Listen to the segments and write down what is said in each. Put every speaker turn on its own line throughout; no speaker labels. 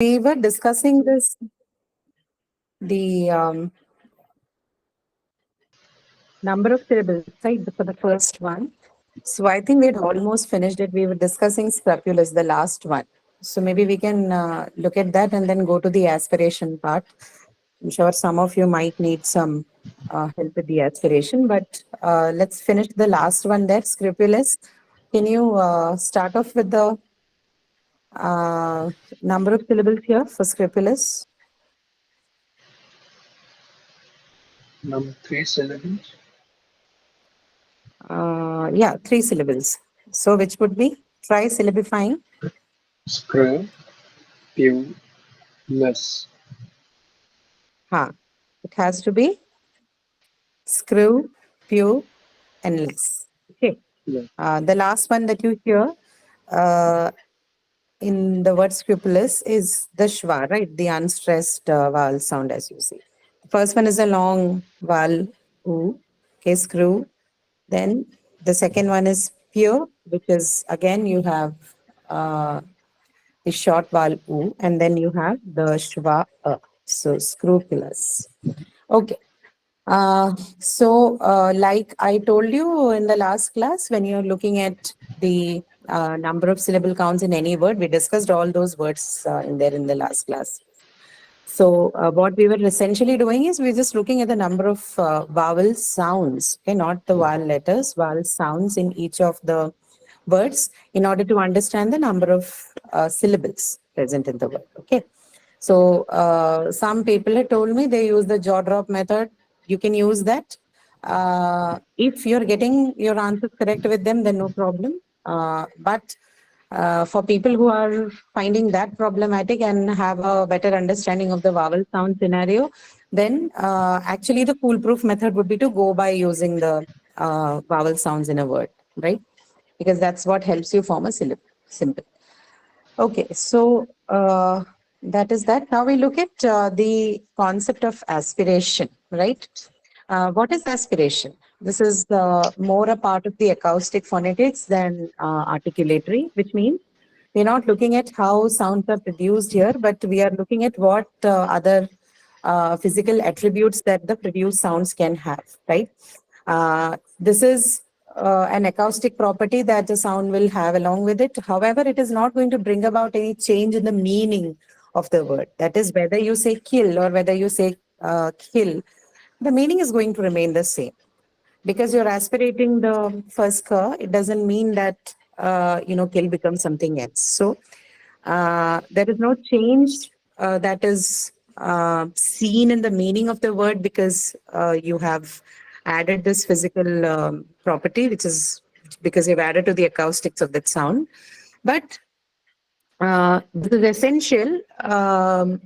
We were discussing this, the number of syllables, right, for the first one. So I think we had almost finished it. We were discussing scrupulous, the last one. So maybe we can look at that and then go to the aspiration part. I'm sure some of you might need some help with the aspiration, but let's finish the last one there, scrupulous. Can you start off with the number of syllables here for scrupulous?
Number 3 syllables.
Yeah, 3 syllables. So which would be? Try syllabifying.
Screw, pew, less.
Ha. It has to be screw, pew, and less. Okay.
Less.
The last one that you hear uh, in the word scrupulous is the schwa, right? The unstressed vowel sound, as you see. The first one is a long vowel, oo, okay, screw. Then the second one is pure, which is again you have uh, the short vowel oo, and then you have the shva so scrupulous. Okay. Like I told you in the last class, when you're looking at the number of syllable counts in any word, we discussed all those words in there in the last class. So what we were essentially doing is we're just looking at the number of vowel sounds, okay, not the vowel letters, vowel sounds in each of the words in order to understand the number of syllables present in the word, okay. So some people had told me they use the jaw drop method. You can use that. If you're getting your answers correct with them, then no problem. But for people who are finding that problematic and have a better understanding of the vowel sound scenario, then actually the foolproof method would be to go by using the vowel sounds in a word, right? Because that's what helps you form a syllable. Simple. Okay, so that is that. Now we look at the concept of aspiration, right? What is aspiration? This is more a part of the acoustic phonetics than articulatory, which means we're not looking at how sounds are produced here, but we are looking at what other physical attributes that the produced sounds can have, right? This is an acoustic property that the sound will have along with it. However, it is not going to bring about any change in the meaning of the word. That is, whether you say kill or whether you say kill, the meaning is going to remain the same. Because you're aspirating the first ka, it doesn't mean that kill becomes something else. So there is no change that is seen in the meaning of the word because you have added this physical property, which is because you've added to the acoustics of that sound. But this is essential, a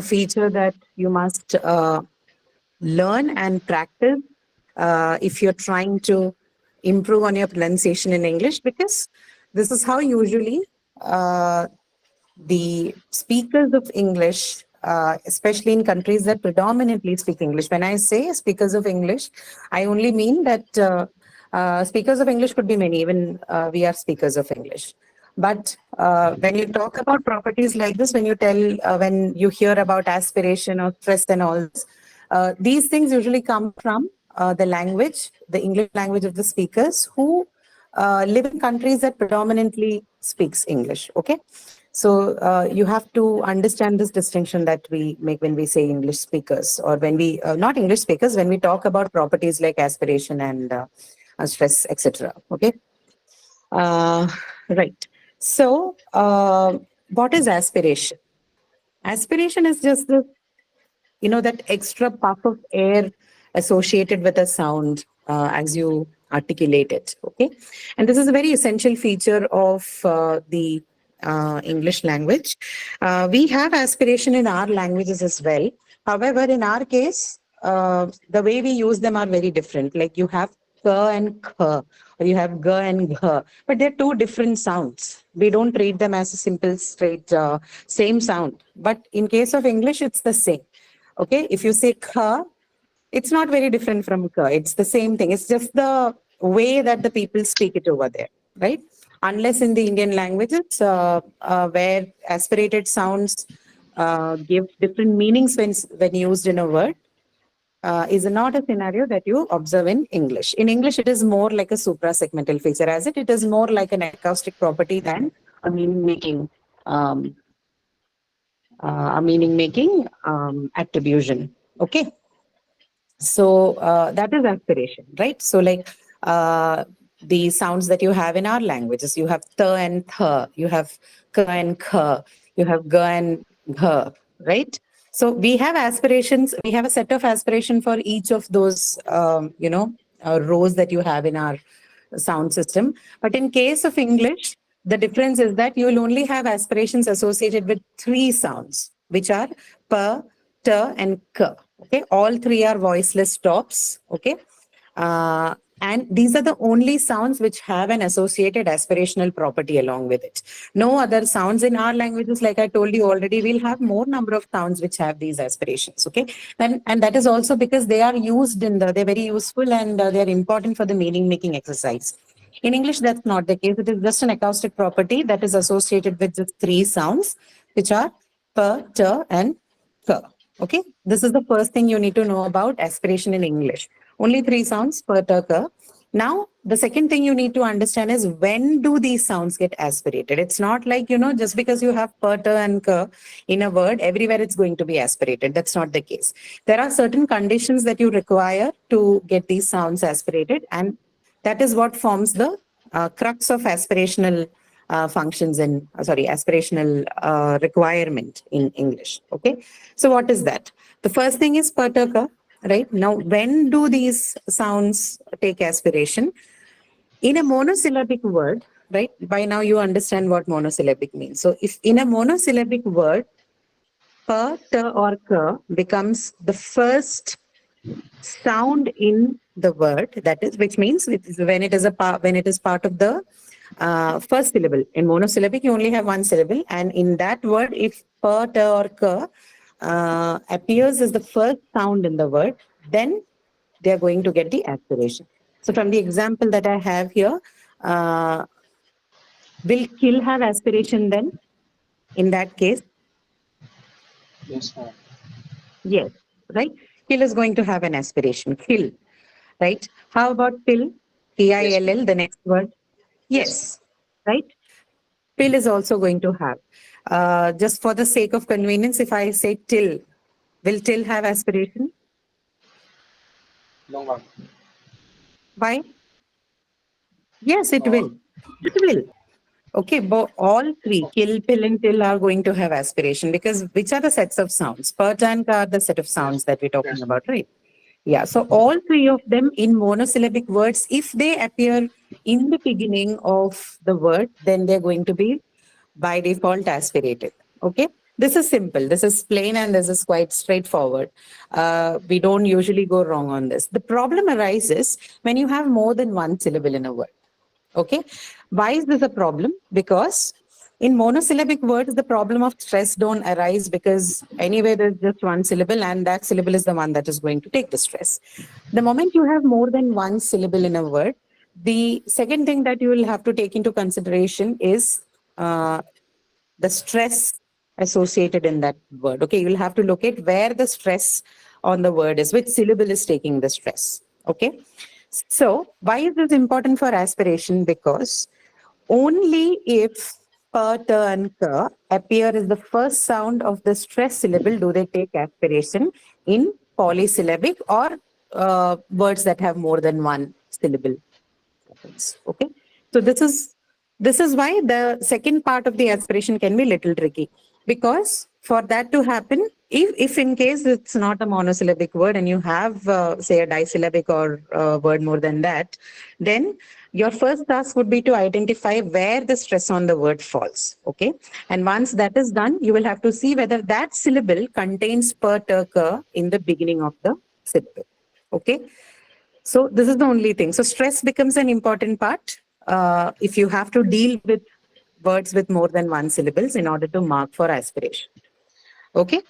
feature that you must learn and practice if you're trying to improve on your pronunciation in English, because this is how usually the speakers of English, especially in countries that predominantly speak English. When I say speakers of English, I only mean that speakers of English could be many, even we are speakers of English. But when you talk about properties like this, when you hear about aspiration or stress and all this, these things usually come from the language, the English language of the speakers who live in countries that predominantly speaks English. Okay, so you have to understand this distinction that we make when we say English speakers, or when we not English speakers, when we talk about properties like aspiration and stress, etc. Okay, uh, right. So, what is aspiration? Aspiration is just the that extra puff of air associated with a sound as you articulate it. Okay. And this is a very essential feature of the English language. We have aspiration in our languages as well. However, in our case, the way we use them are very different. Like you have ka and kha, or you have ga and gha, but they're two different sounds. We don't treat them as a simple, straight, same sound. But in case of English, it's the same. Okay, if you say kha, it's not very different from ka. It's the same thing. It's just the way that the people speak it over there, right? unless in the Indian languages, where aspirated sounds give different meanings when used in a word, is not a scenario that you observe in English. In English, it is more like a suprasegmental feature, as it is more like an acoustic property than a um, meaning making attribution. Okay. So that is aspiration, right? So like the sounds that you have in our languages, you have th and th, you have k and k, you have g and gh, right? So we have aspirations. We have a set of aspiration for each of those, rows that you have in our sound system. But in case of English, the difference is that you will only have aspirations associated with three sounds, which are p, t, and k. Okay, all three are voiceless stops. Okay, and these are the only sounds which have an associated aspirational property along with it. No other sounds in our languages, like I told you already, we'll have more number of sounds which have these aspirations. Okay, and that is also because they are used they're very useful, and they're important for the meaning making exercise. In English, that's not the case. It is just an acoustic property that is associated with just three sounds, which are p, t, and k. Okay, this is the first thing you need to know about aspiration in English. Only three sounds, p, t, k. Now, the second thing you need to understand is, when do these sounds get aspirated? It's not like, just because you have p, t, and k in a word, everywhere it's going to be aspirated. That's not the case. There are certain conditions that you require to get these sounds aspirated, and that is what forms the crux of aspirational functions in, aspirational requirement in English. Okay. So what is that? The first thing is pataka, right? Now, when do these sounds take aspiration? In a monosyllabic word, right? By now you understand what monosyllabic means. So if in a monosyllabic word, pa, ta, or ka becomes the first sound in the word, that is, which means when it is when it is part of the first syllable. In monosyllabic you only have one syllable, and in that word, if pa, ta, or ka appears as the first sound in the word, then they are going to get the aspiration. So from the example that I have here, uh, will kill have aspiration then in that case?
Yes, ma'am.
Yes, right? Kill is going to have an aspiration. Kill, right? How about till?
Yes, ma'am.
T-I-L-L, the next word?
Yes, ma'am.
Yes, right? Pill is also going to have. Just for the sake of convenience, if I say till, will till have aspiration?
No, ma'am.
Why? Yes, it
Uh,
will. It will. Okay, but all three, kill, pill, and till, are going to have aspiration, because which are the sets of sounds? Per and ka are the set of
yes,
sounds that we're talking
yes, ma'am.
about, right? Yeah, so all three of them in monosyllabic words, if they appear in the beginning of the word, then they're going to be by default aspirated. Okay, this is simple, this is plain, and this is quite straightforward. We don't usually go wrong on this. The problem arises when you have more than one syllable in a word. Okay. Why is this a problem? Because in monosyllabic words, the problem of stress don't arise, because anyway, there's just one syllable, and that syllable is the one that is going to take the stress. The moment you have more than one syllable in a word, the second thing that you will have to take into consideration is uh, the stress associated in that word. Okay, you'll have to locate where the stress on the word is, which syllable is taking the stress. Okay, so why is this important for aspiration? Because only if pa, ta, and ka appear as the first sound of the stress syllable do they take aspiration in polysyllabic or words that have more than one syllable happens. Okay, so this is why the second part of the aspiration can be little tricky, because for that to happen, if in case it's not a monosyllabic word and you have say a disyllabic or word more than that, then your first task would be to identify where the stress on the word falls. Okay, and once that is done, you will have to see whether that syllable contains per, ter, ka in the beginning of the syllable. Okay, so this is the only thing. So stress becomes an important part if you have to deal with words with more than one syllables in order to mark for aspiration. Okay.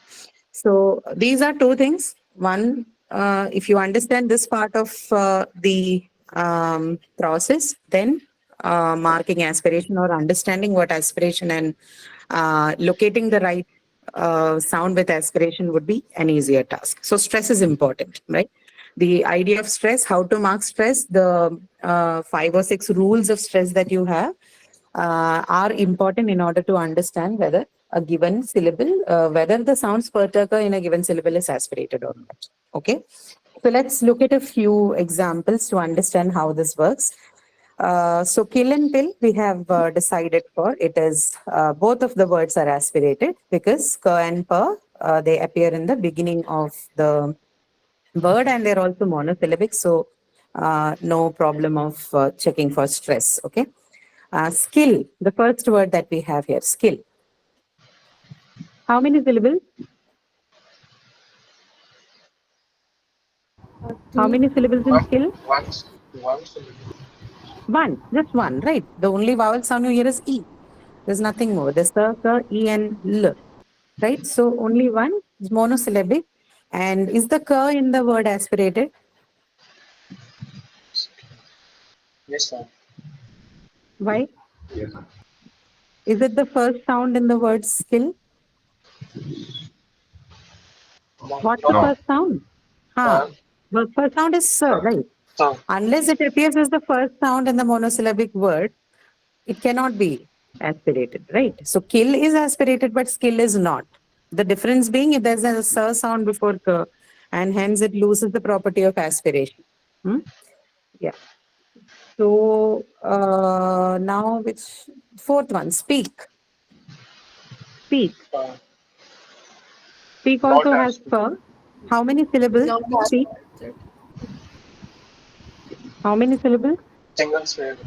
So these are two things. One, if you understand this part of the process, then marking aspiration or understanding what aspiration and locating the right sound with aspiration would be an easier task. So stress is important, right? The idea of stress, how to mark stress, the 5 or 6 rules of stress that you have are important in order to understand whether a given syllable, whether the sounds per occur in a given syllable is aspirated or not. Okay. So let's look at a few examples to understand how this works. So kill and pill, we have decided for it is both of the words are aspirated because ka and pa they appear in the beginning of the word and they're also monosyllabic. So no problem of checking for stress. Okay. Skill, the first word that we have here, skill. How many syllables? How
Two.
many syllables in
One,
skill?
one syllable.
One, just one, right? The only vowel sound you hear is E. There's nothing more. There's the, E, and L, right? So only one is monosyllabic. And is the ka in the word aspirated?
Yes, ma'am.
Why?
Yes.
Is it the first sound in the word skill? What's the
No.
No.
first sound?
Uh,
The first sound is sir, right?
so,
Unless it appears as the first sound in the monosyllabic word, it cannot be aspirated, right? So kill is aspirated, but skill is not. The difference being if there's a sir sound before k, and hence it loses the property of aspiration. Hmm? Yeah. So now which fourth one? Speak. Speak.
uh,
Speak
not
also has
as
per. How many syllables?
Not
Speak.
aspirated.
How many syllables?
single syllable.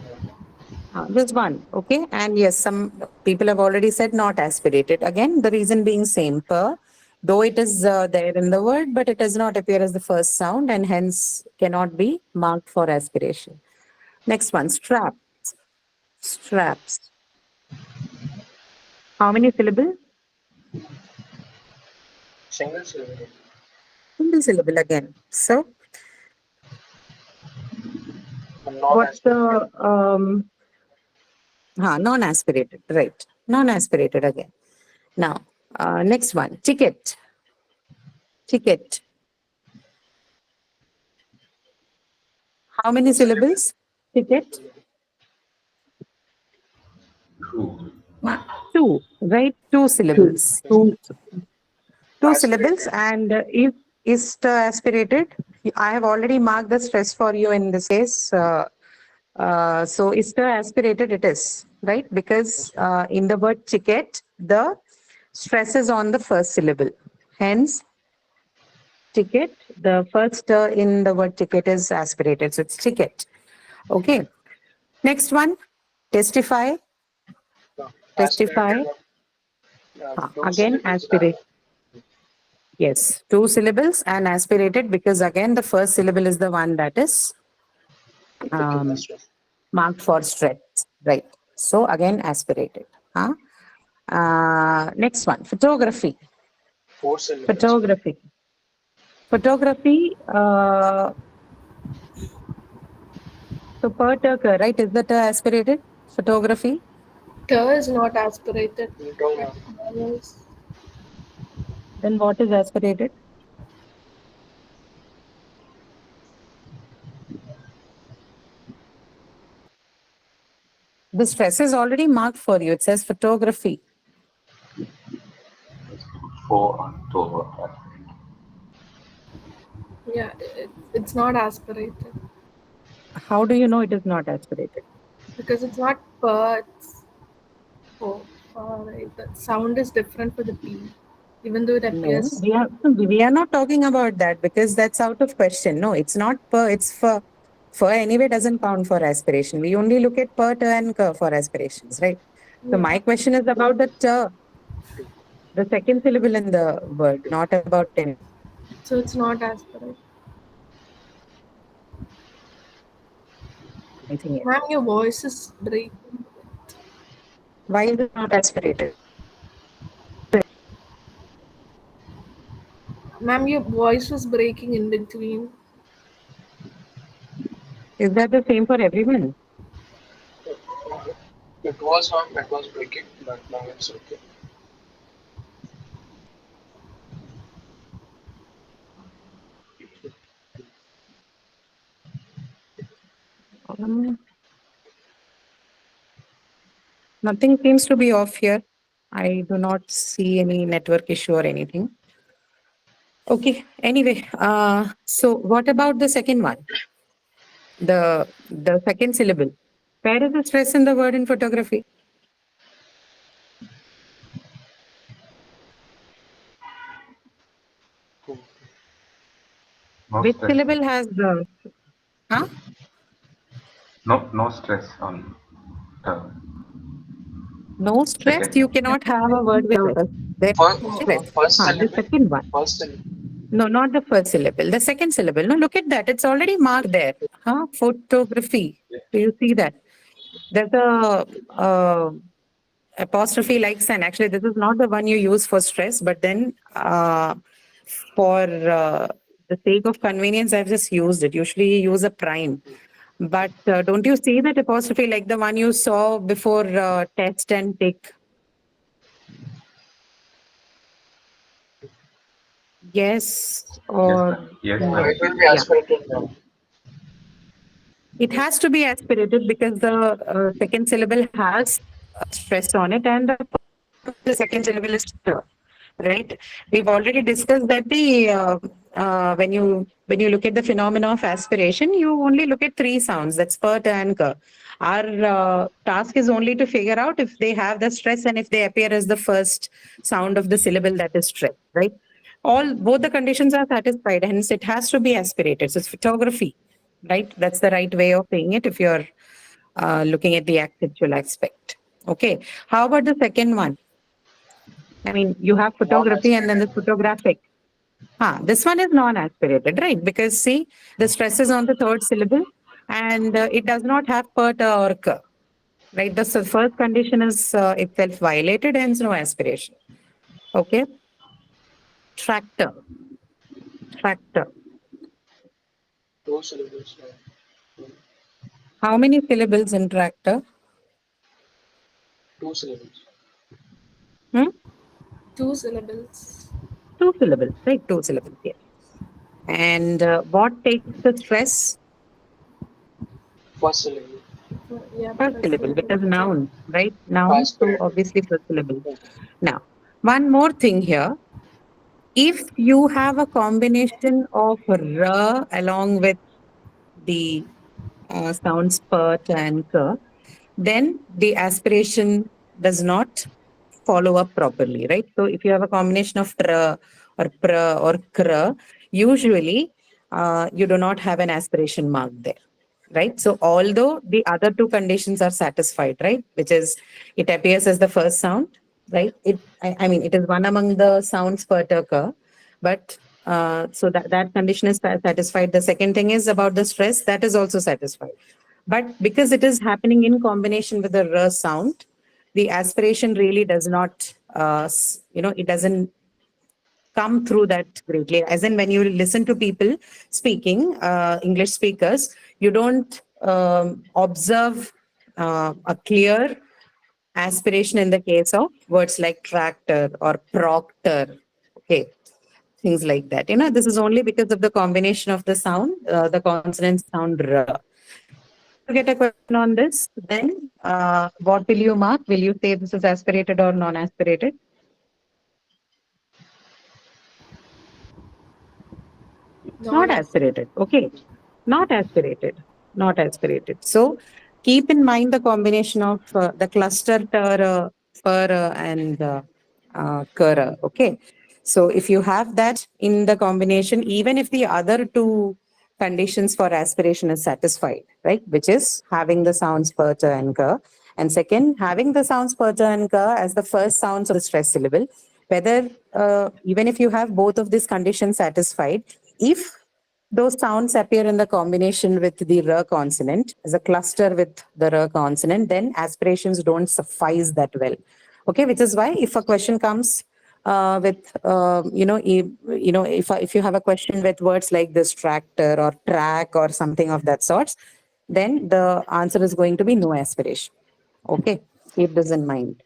Just one, okay. And yes, some people have already said not aspirated. Again, the reason being same per, though it is there in the word, but it does not appear as the first sound and hence cannot be marked for aspiration. Next one, strap. Straps. How many syllables?
Single syllable.
Single syllable again. So,
Not
what's
aspirated.
the non-aspirated? Right, non-aspirated again. Now, next one, ticket. Ticket. How many
Two syllable.
syllables? Ticket.
True.
Two, right? Two syllables.
Yes,
Two syllables.
aspirated.
And is aspirated. I have already marked the stress for you in this case. So is aspirated? It is, right? Because
Yes, ma'am.
in the word ticket, the stress is on the first syllable. Hence, ticket, the first in the word ticket is aspirated. So it's ticket. Okay. Next one, testify.
No,
Testify.
aspirated. Two
Again,
syllables.
aspirate. Yes, two syllables and aspirated because again the first syllable is the one that is
Taking the
um,
stress.
marked for stress, right? So again aspirated. Huh? Next one, photography.
Four syllables.
Photography. Photography. So per Turker, right? Is that aspirated? Photography.
T is not aspirated.
No, ma'am.
Vowels.
Then what is aspirated? The stress is already marked for you. It says photography.
For October.
Yeah, it's not aspirated
How do you know it is not aspirated?
because it's not per. It's oh, right. The sound is different for the P, even though it
No,
appears.
we are not talking about that because that's out of question. No, it's not per, it's for. For anyway doesn't count for aspiration. We only look at per, ter, and ker for aspirations, right? So
Yeah,
my question is about the ter, the second syllable in the word, not about
so it's not aspirated.
anything else.
Ma'am, your voice is breaking.
Why is it not aspirated?
Ma'am, your voice was breaking in between.
Is that the same for everyone?
was on, it was breaking, but now it's okay.
Um, Nothing seems to be off here. I do not see any network issue or anything. Okay. Anyway, so what about the second one? The second syllable. Where is the stress in the word in photography?
No
Which
stress.
syllable has the huh?
No stress on the
No stress.
second
You
one.
cannot have a word without a there is
First,
stress.
first
The
syllable.
second one.
First syllable.
No, not the first syllable. The second syllable. No, look at that. It's already marked there. Huh? Photography. Do you see that? There's a apostrophe like sign. Actually, this is not the one you use for stress, but then for the sake of convenience, I've just used it. Usually, you use a prime. But don't you see that apostrophe like the one you saw before test and tick? Yes
Yes,
or
ma'am. Yes,
Yeah,
no?
it will
ma'am.
be
Yeah.
aspirated now.
It has to be aspirated because the second syllable has stress on it, and the second syllable is right. We've already discussed that the when you look at the phenomena of aspiration, you only look at three sounds. That's per, and ka. Our task is only to figure out if they have the stress and if they appear as the first sound of the syllable that is stressed. Right. All both the conditions are satisfied, hence it has to be aspirated. So it's photography, right? That's the right way of saying it if you're looking at the actual aspect. Okay. How about the second one? I mean, you have photography and then the
Non-aspirated.
photographic. This one is non-aspirated, right? Because see, the stress is on the third syllable and it does not have per, or k, right? The first condition is itself violated, hence no aspiration. Okay. Tractor, tractor.
Two syllables now.
How many syllables in tractor?
Two syllables.
Hmm?
Two syllables.
Two syllables, right? Two syllables, yes. And what takes the stress?
First syllable.
Yeah,
First
first
syllable,
syllable.
because noun, right? Noun, so
Aspirated.
obviously first syllable. Now, one more thing here. If you have a combination of r along with the sounds pert and k, then the aspiration does not follow up properly, right? So if you have a combination of tr or pr or kr, usually you do not have an aspiration mark there, right? So although the other two conditions are satisfied, right, which is it appears as the first sound, right? I mean, it is one among the sounds per k, but so that condition is satisfied. The second thing is about the stress, that is also satisfied. But because it is happening in combination with the r sound, the aspiration really does not, it doesn't come through that greatly. As in, when you listen to people speaking, English speakers, you don't observe a clear aspiration in the case of words like tractor or proctor. Okay, things like that. This is only because of the combination of the sound, the consonant sound r. If you get a question on this, then what will you mark? Will you say this is aspirated or non-aspirated? Not
Non-aspirated.
aspirated. Okay. Not aspirated. Not aspirated. So keep in mind the combination of the cluster ter, per, and kara. Okay. So if you have that in the combination, even if the other two conditions for aspiration is satisfied, right? Which is having the sounds per, and ka. And second, having the sounds per, and ka as the first sounds of the stress syllable. Whether even if you have both of these conditions satisfied, if those sounds appear in the combination with the r consonant as a cluster with the r consonant, then aspirations don't suffice that well. Okay, which is why if a question comes with if you have a question with words like this tractor or track or something of that sort, then the answer is going to be no aspiration. Okay. Keep this in mind.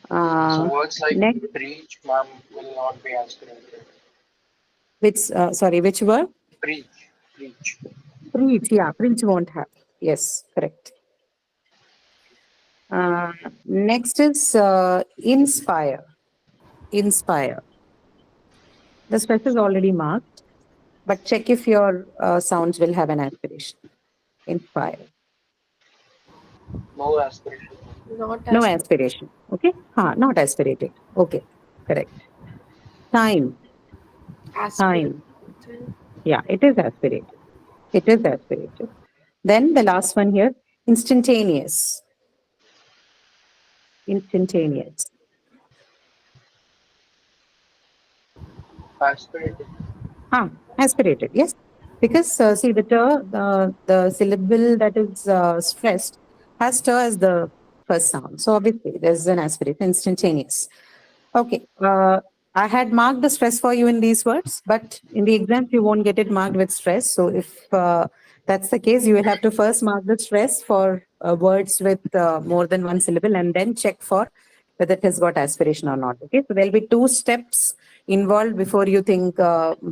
So words like
Next,
preach, ma'am, will not be aspirated.
which word?
Preach, preach.
Preach, yeah, preach won't have. Yes, correct. Next is inspire. Inspire. The stress is already marked, but check if your sounds will have an aspiration. Inspire.
No aspiration.
Not
No
as
aspiration. Okay? Not aspirated. Okay, correct. Time. Time.
aspirated.
Yeah, it is aspirated. It is aspirated. Then the last one here, instantaneous. Instantaneous.
Aspirated.
Aspirated, yes. Because see, the syllable that is stressed has ter as the first sound. So obviously, there's an aspirate, instantaneous. Okay. I had marked the stress for you in these words, but in the exams, you won't get it marked with stress. So if that's the case, you will have to first mark the stress for words with more than one syllable and then check for whether it has got aspiration or not. Okay. So there'll be two steps involved before you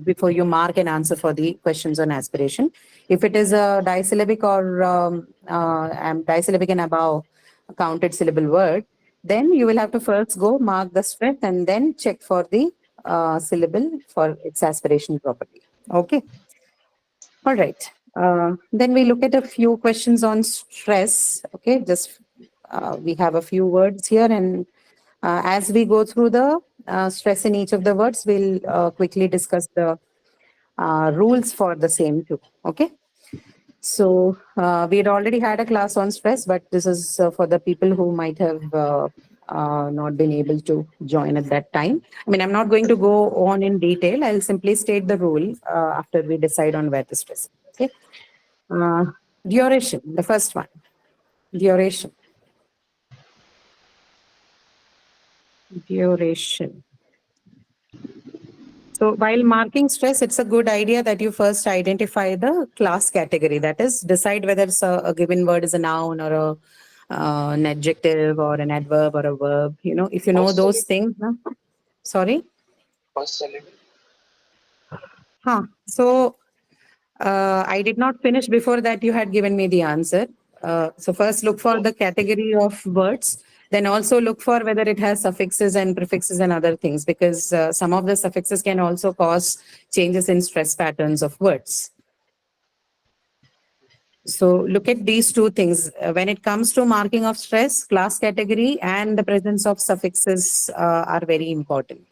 before you mark an answer for the questions on aspiration. If it is a disyllabic or disyllabic and above counted syllable word, then you will have to first go mark the stress and then check for the syllable for its aspiration properly. Okay. All right. Then we look at a few questions on stress. Okay. Just we have a few words here, and as we go through the stress in each of the words, we'll quickly discuss the rules for the same too. Okay. So we had already had a class on stress, but this is for the people who might have not been able to join at that time. I mean, I'm not going to go on in detail. I'll simply state the rule after we decide on where to stress. Okay. Uh, Duration, the first one. Duration. Duration. So while marking stress, it's a good idea that you first identify the class category. That is, decide whether it's a given word is a noun or an adjective or an adverb or a verb. You know, if you know
First
those
syllable.
things. No? Sorry.
First syllable.
So I did not finish before that. You had given me the answer. So first look for the category of words. Then also look for whether it has suffixes and prefixes and other things, because some of the suffixes can also cause changes in stress patterns of words. So look at these two things. When it comes to marking of stress, class category and the presence of suffixes are very important.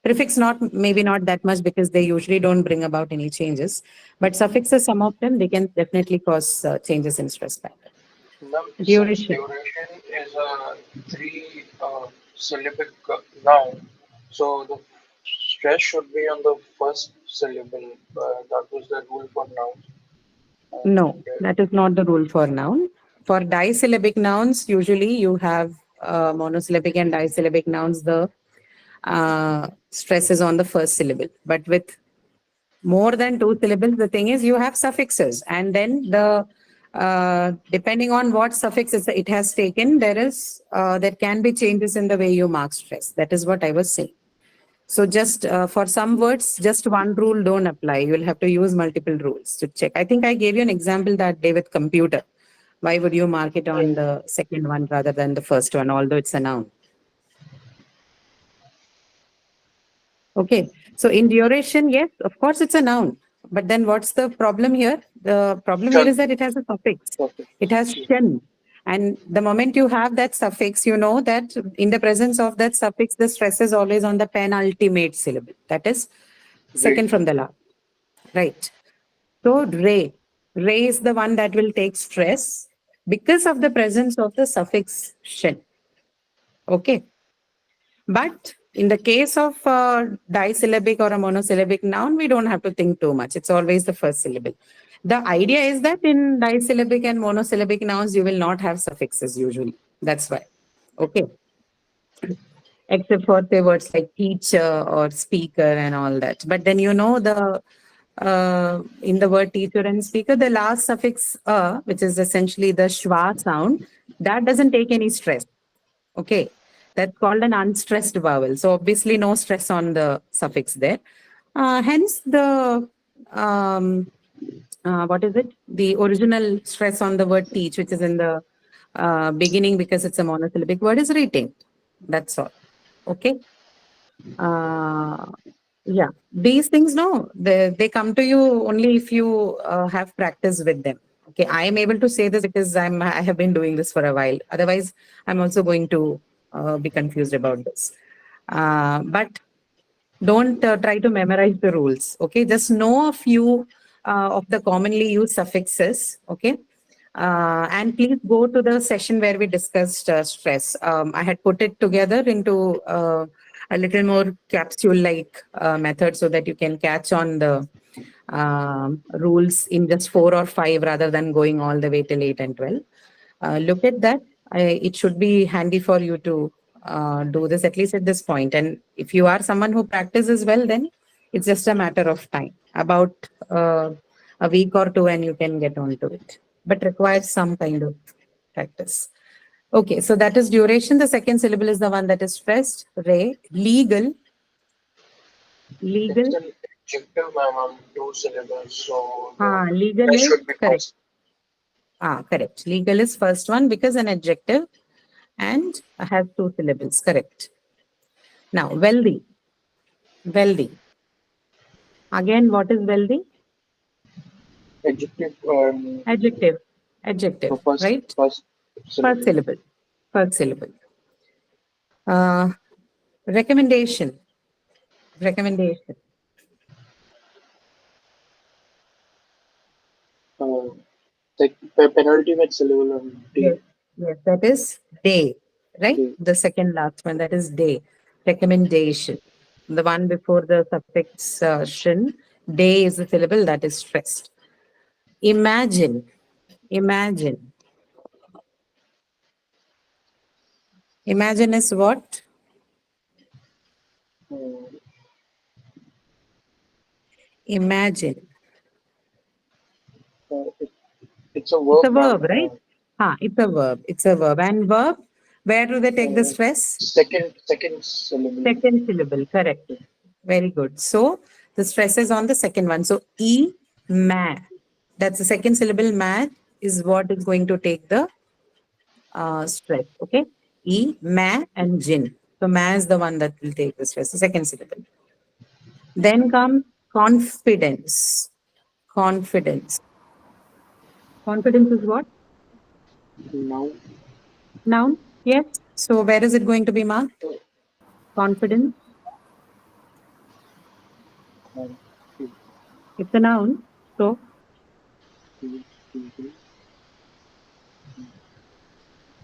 Prefix maybe not that much because they usually don't bring about any changes, but suffixes, some of them, they can definitely cause changes in stress pattern.
Ma'am, since
Duration.
duration is a three syllabic noun, so the stress should be on the first syllable. That was the rule for nouns.
No,
And
that is not the rule for noun. For disyllabic nouns, usually you have monosyllabic and disyllabic nouns, the stress is on the first syllable. But with more than two syllables, the thing is you have suffixes, and then the depending on what suffix it has taken, there can be changes in the way you mark stress. That is what I was saying. So just for some words, just one rule don't apply. You will have to use multiple rules to check. I think I gave you an example that day with computer. Why would you mark it on the second one rather than the first one, although it's a noun? Okay. So in duration, yes, of course it's a noun. But then what's the problem here? The problem here
shall
is that it has a suffix.
okay.
It has shen. And the moment you have that suffix, you know that in the presence of that suffix, the stress is always on the penultimate syllable. That is
Great.
second from the last. Right. So re. Re is the one that will take stress because of the presence of the suffix shen. Okay. But in the case of disyllabic or a monosyllabic noun, we don't have to think too much. It's always the first syllable. The idea is that in disyllabic and monosyllabic nouns, you will not have suffixes usually. That's why. Okay. Except for the words like teacher or speaker and all that. But then you know the in the word teacher and speaker, the last suffix which is essentially the schwa sound, that doesn't take any stress. Okay, that's called an unstressed vowel. So obviously no stress on the suffix there. Hence the what is it? The original stress on the word teach, which is in the beginning because it's a monosyllabic word, is retained. That's all. Okay. Uh, yeah, these things, no, they come to you only if you have practice with them. Okay, I am able to say this because I have been doing this for a while. Otherwise, I'm also going to be confused about this. But don't try to memorize the rules. Okay, just know a few of the commonly used suffixes. Okay, and please go to the session where we discussed stress. I had put it together into a little more capsule-like method so that you can catch on the rules in just 4 or 5 rather than going all the way till 8 and 12. Look at that. It should be handy for you to do this at least at this point. And if you are someone who practices well, then it's just a matter of time, about a week or two, and you can get onto it. But requires some kind of practice. Okay, so that is duration. The second syllable is the one that is stressed. Ray. Legal.
It's
Legal.
an adjective, ma'am, on 2 syllables, so
Legal
that
is
should be
correct.
first.
Correct. Legal is first one because an adjective and has 2 syllables. Correct. Now, wealthy. Wealthy. Again, what is wealthy?
Adjective,
Adjective.
so
Adjective,
first,
right?
first
First
syllable.
syllable. First syllable. Uh, recommendation. Recommendation.
Uh, penultimate syllable on
Yes.
D.
Yes, that is day, right?
D.
The second last one, that is day. Recommendation. The one before the suffix shin. Day is the syllable that is stressed. Imagine. Imagine. Imagine is what?
Uh,
Imagine.
it, it's a
It's a
verb, ma'am.
verb, right? It's a verb. It's a verb. And verb, where do they take the
Uh,
stress?
second syllable.
Second syllable, correct. Very good. So the stress is on the second one. So E, ma. That's the second syllable. Ma is what is going to take the stress. Okay. E, ma, and jin. So ma is the one that will take the stress, the second syllable. Then comes confidence. Confidence. Confidence is what?
Now,
Noun. Yes. So where is it going to be marked? Confidence.
um,
It's a noun. So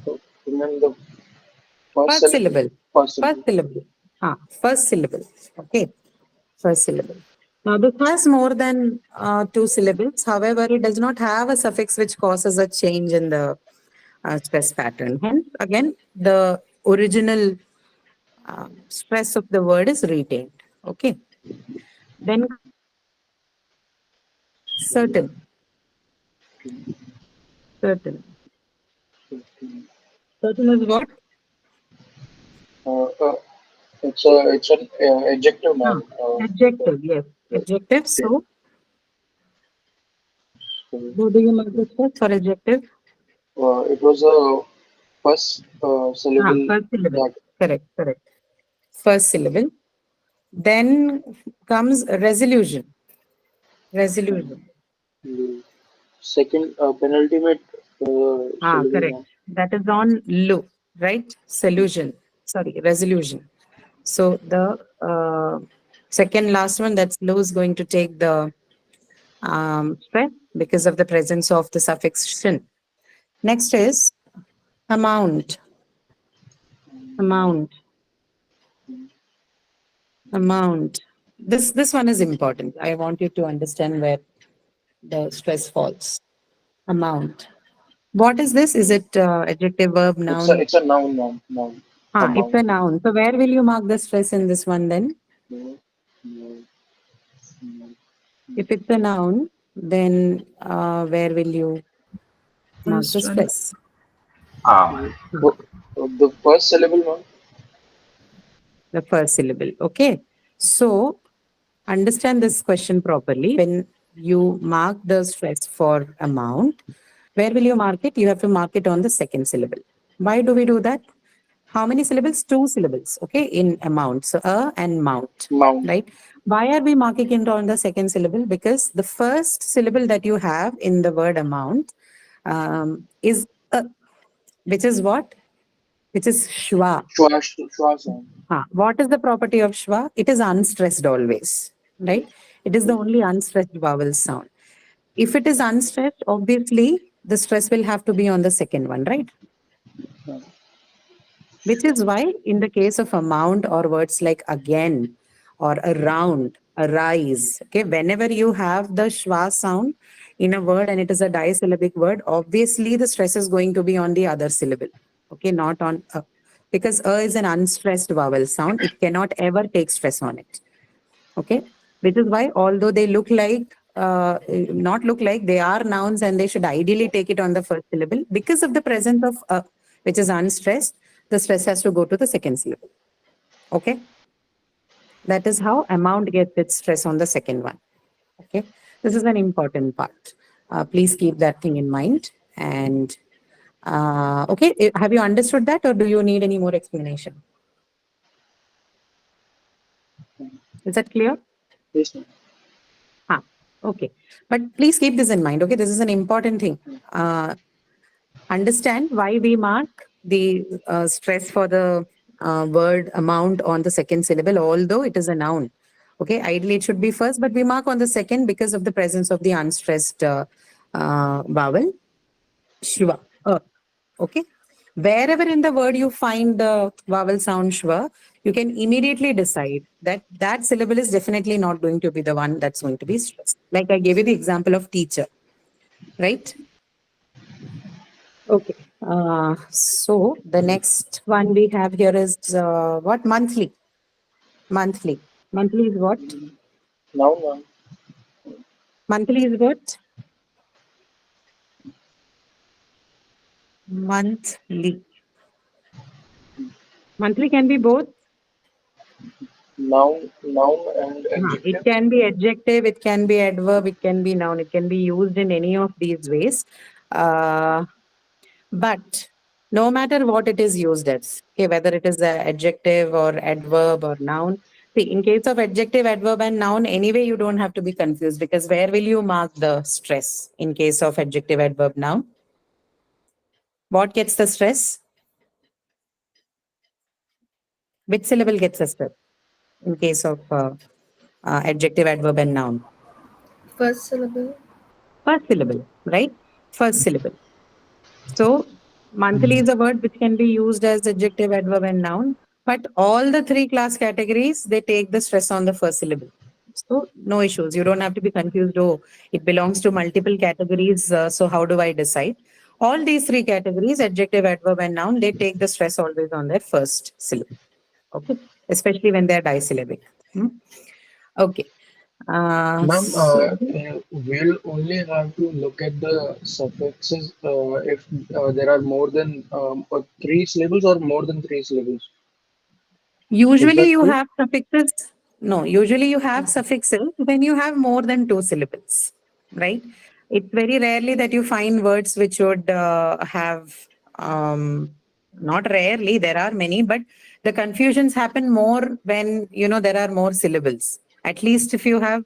so remember the first
first
syllable.
syllable.
First
First
syllable.
syllable. First syllable. Okay. First syllable. Now this has more than 2 syllables. However, it does not have a suffix which causes a change in the stress pattern. Hence, again, the original stress of the word is retained. Okay. Then certain. Certain. Certain is what?
Uh, uh, it's an adjective,
Ah,
ma'am.
adjective. Yes. Adjective.
Yeah.
So,
So,
do you mark the stress for adjective?
it was a first syllable
First syllable.
that
Correct. Correct. First syllable. Then comes resolution. Resolution.
the second penultimate syllable,
Correct.
ma'am.
That is on lu, right? Solution. Sorry, resolution. So the second last one, that's lu, is going to take the stress because of the presence of the suffix shin. Next is amount. Amount. Amount. This one is important. I want you to understand where the stress falls. Amount. What is this? Is it adjective, verb, noun?
It's a noun, ma'am. Noun.
It's a
Amount.
noun. So where will you mark the stress in this one then?
No, no, no.
If it's a noun, then where will you mark the
Understand.
stress?
The first syllable, ma'am.
The first syllable. Okay. So understand this question properly. When you mark the stress for amount, where will you mark it? You have to mark it on the second syllable. Why do we do that? How many syllables? Two syllables, okay, in amount. So a and mount,
Mount.
right? Why are we marking it on the second syllable? Because the first syllable that you have in the word amount is a, which is what? Which is shwa.
Shwa sound.
What is the property of shwa? It is unstressed always, right? It is the only unstressed vowel sound. If it is unstressed, obviously the stress will have to be on the second one, right? Which is why, in the case of amount or words like again or around, arise, okay, whenever you have the schwa sound in a word and it is a disyllabic word, obviously the stress is going to be on the other syllable, okay, not on a. Because a is an unstressed vowel sound, it cannot ever take stress on it, okay, which is why, although they look like not look like, they are nouns and they should ideally take it on the first syllable, because of the presence of which is unstressed, the stress has to go to the second syllable, okay. That is how amount gets its stress on the second one, okay. This is an important part. Please keep that thing in mind. And okay, have you understood that, or do you need any more explanation? Is that clear?
Yes, ma'am.
Okay. But please keep this in mind. Okay. This is an important thing. Understand why we mark the stress for the word amount on the second syllable, although it is a noun. Okay. Ideally, it should be first, but we mark on the second because of the presence of the unstressed vowel. Shva. Okay. Wherever in the word you find the vowel sound shva, you can immediately decide that that syllable is definitely not going to be the one that's going to be stressed. Like I gave you the example of teacher, right? Okay. So the next one we have here is what? Monthly. Monthly. Monthly is what?
Noun, ma'am.
Monthly is what? Monthly. Monthly can be both.
Noun and
It
adjective.
can be adjective, it can be adverb, it can be noun, it can be used in any of these ways. But no matter what it is used as, okay, whether it is an adjective or adverb or noun, see, in case of adjective, adverb, and noun, anyway, you don't have to be confused, because where will you mark the stress in case of adjective, adverb, noun? What gets the stress? Which syllable gets the stress in case of adjective, adverb, and noun?
First syllable.
First syllable, right? First syllable. So monthly is a word which can be used as adjective, adverb, and noun. But all the three class categories, they take the stress on the first syllable. So no issues. You don't have to be confused. Oh, it belongs to multiple categories. So how do I decide? All these three categories, adjective, adverb, and noun, they take the stress always on their first syllable. Okay, especially when they're disyllabic. Okay.
Ma'am,
So
we'll only have to look at the suffixes if there are more than three syllables or more than three syllables. Is
usually
that
you
true?
have suffixes. No, usually you have suffixes when you have more than two syllables, right? It's very rarely that you find words which would have, not rarely, there are many, but the confusions happen more when, there are more syllables. At least if you have,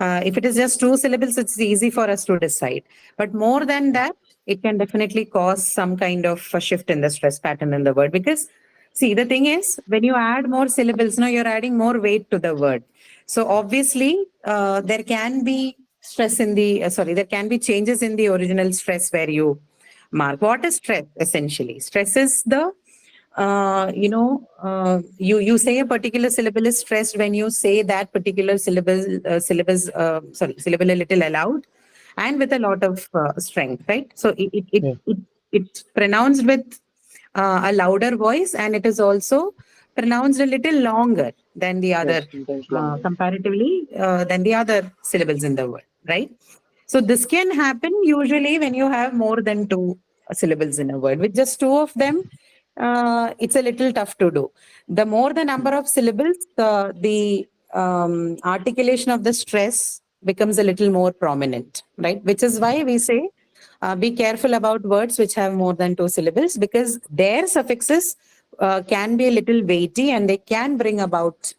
if it is just two syllables, it's easy for us to decide. But more than that, it can definitely cause some kind of a shift in the stress pattern in the word, because see, the thing is, when you add more syllables, now you're adding more weight to the word. So obviously, there can be stress in the, there can be changes in the original stress where you mark. What is stress essentially? Stress is the, you say a particular syllable is stressed when you say that particular syllable a little aloud and with a lot of strength, right? So it's pronounced with a louder voice, and it is also pronounced a little longer than the other,
Yes, sometimes longer.
comparatively than the other syllables in the word, right? So this can happen usually when you have more than two syllables in a word. With just two of them, it's a little tough to do. The more the number of syllables, the articulation of the stress becomes a little more prominent, right? Which is why we say be careful about words which have more than two syllables, because their suffixes can be a little weighty and they can bring about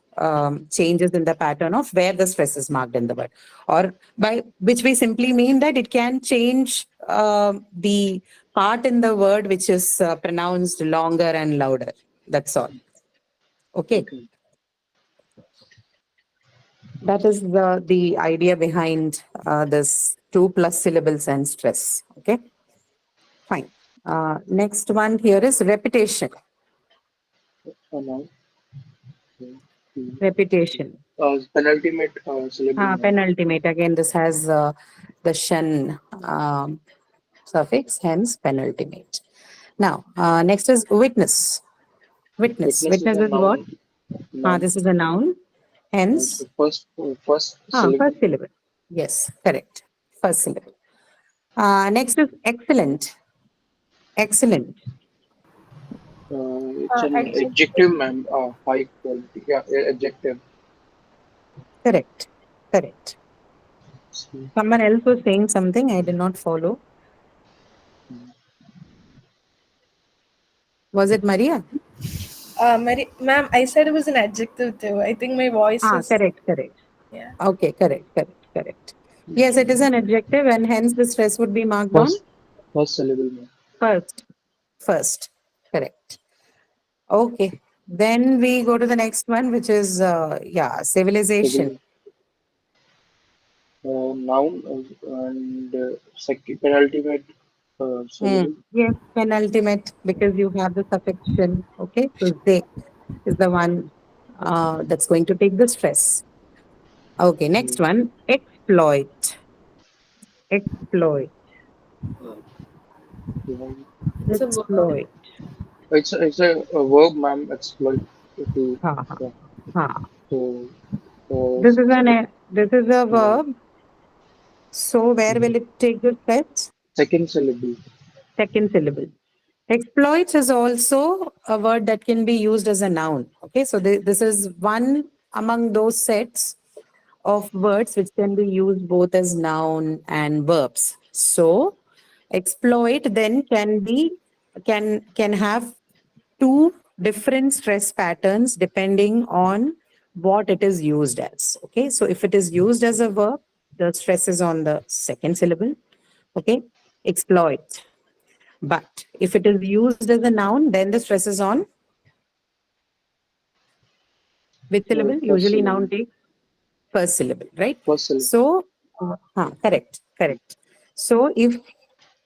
changes in the pattern of where the stress is marked in the word, or by which we simply mean that it can change the part in the word which is pronounced longer and louder. That's all. Okay.
Okay.
That is the idea behind this two plus syllables and stress. Okay. Fine. Next one here is repetition.
Now,
Repetition.
penultimate syllable now.
Penultimate. Again, this has the shen suffix, hence penultimate. Now, next is witness. Witness.
Witness is
Witness
a
is what?
noun. Noun.
This is a noun.
It's
Hence,
the first syllable.
first syllable. Yes, correct. First syllable. Next is excellent. Excellent.
It's an
Adjective.
adjective, ma'am. High quality. Yeah, adjective.
Correct. Correct. Someone else was saying something I did not follow. Was it Maria?
Ma'am, I said it was an adjective too. I think my voice is.
Correct, correct.
Yeah.
Okay, correct, correct, correct. Yes, it is an adjective, and hence the stress would be marked on
First syllable, ma'am.
first. First, correct. Okay. Then we go to the next one, which is civilization.
Syllable. Noun and second penultimate syllable.
Yes, penultimate, because you have the suffixation. Okay, so they is the one that's going to take the stress. Okay, next one, exploit. Exploit.
It's a verb.
Exploit.
It's a verb, ma'am. Exploit. To,
Ha, ha,
yeah.
ha.
So, uh,
This is a verb. So where will it take the stress?
second syllable.
Second syllable. Exploits is also a word that can be used as a noun. Okay, so this is one among those sets of words which can be used both as noun and verbs. So exploit then can have two different stress patterns depending on what it is used as. Okay, so if it is used as a verb, the stress is on the second syllable. Okay, exploit. But if it is used as a noun, then the stress is on which syllable?
First
Usually noun
syllable.
takes first syllable, right?
First syllable.
So, correct, correct. So if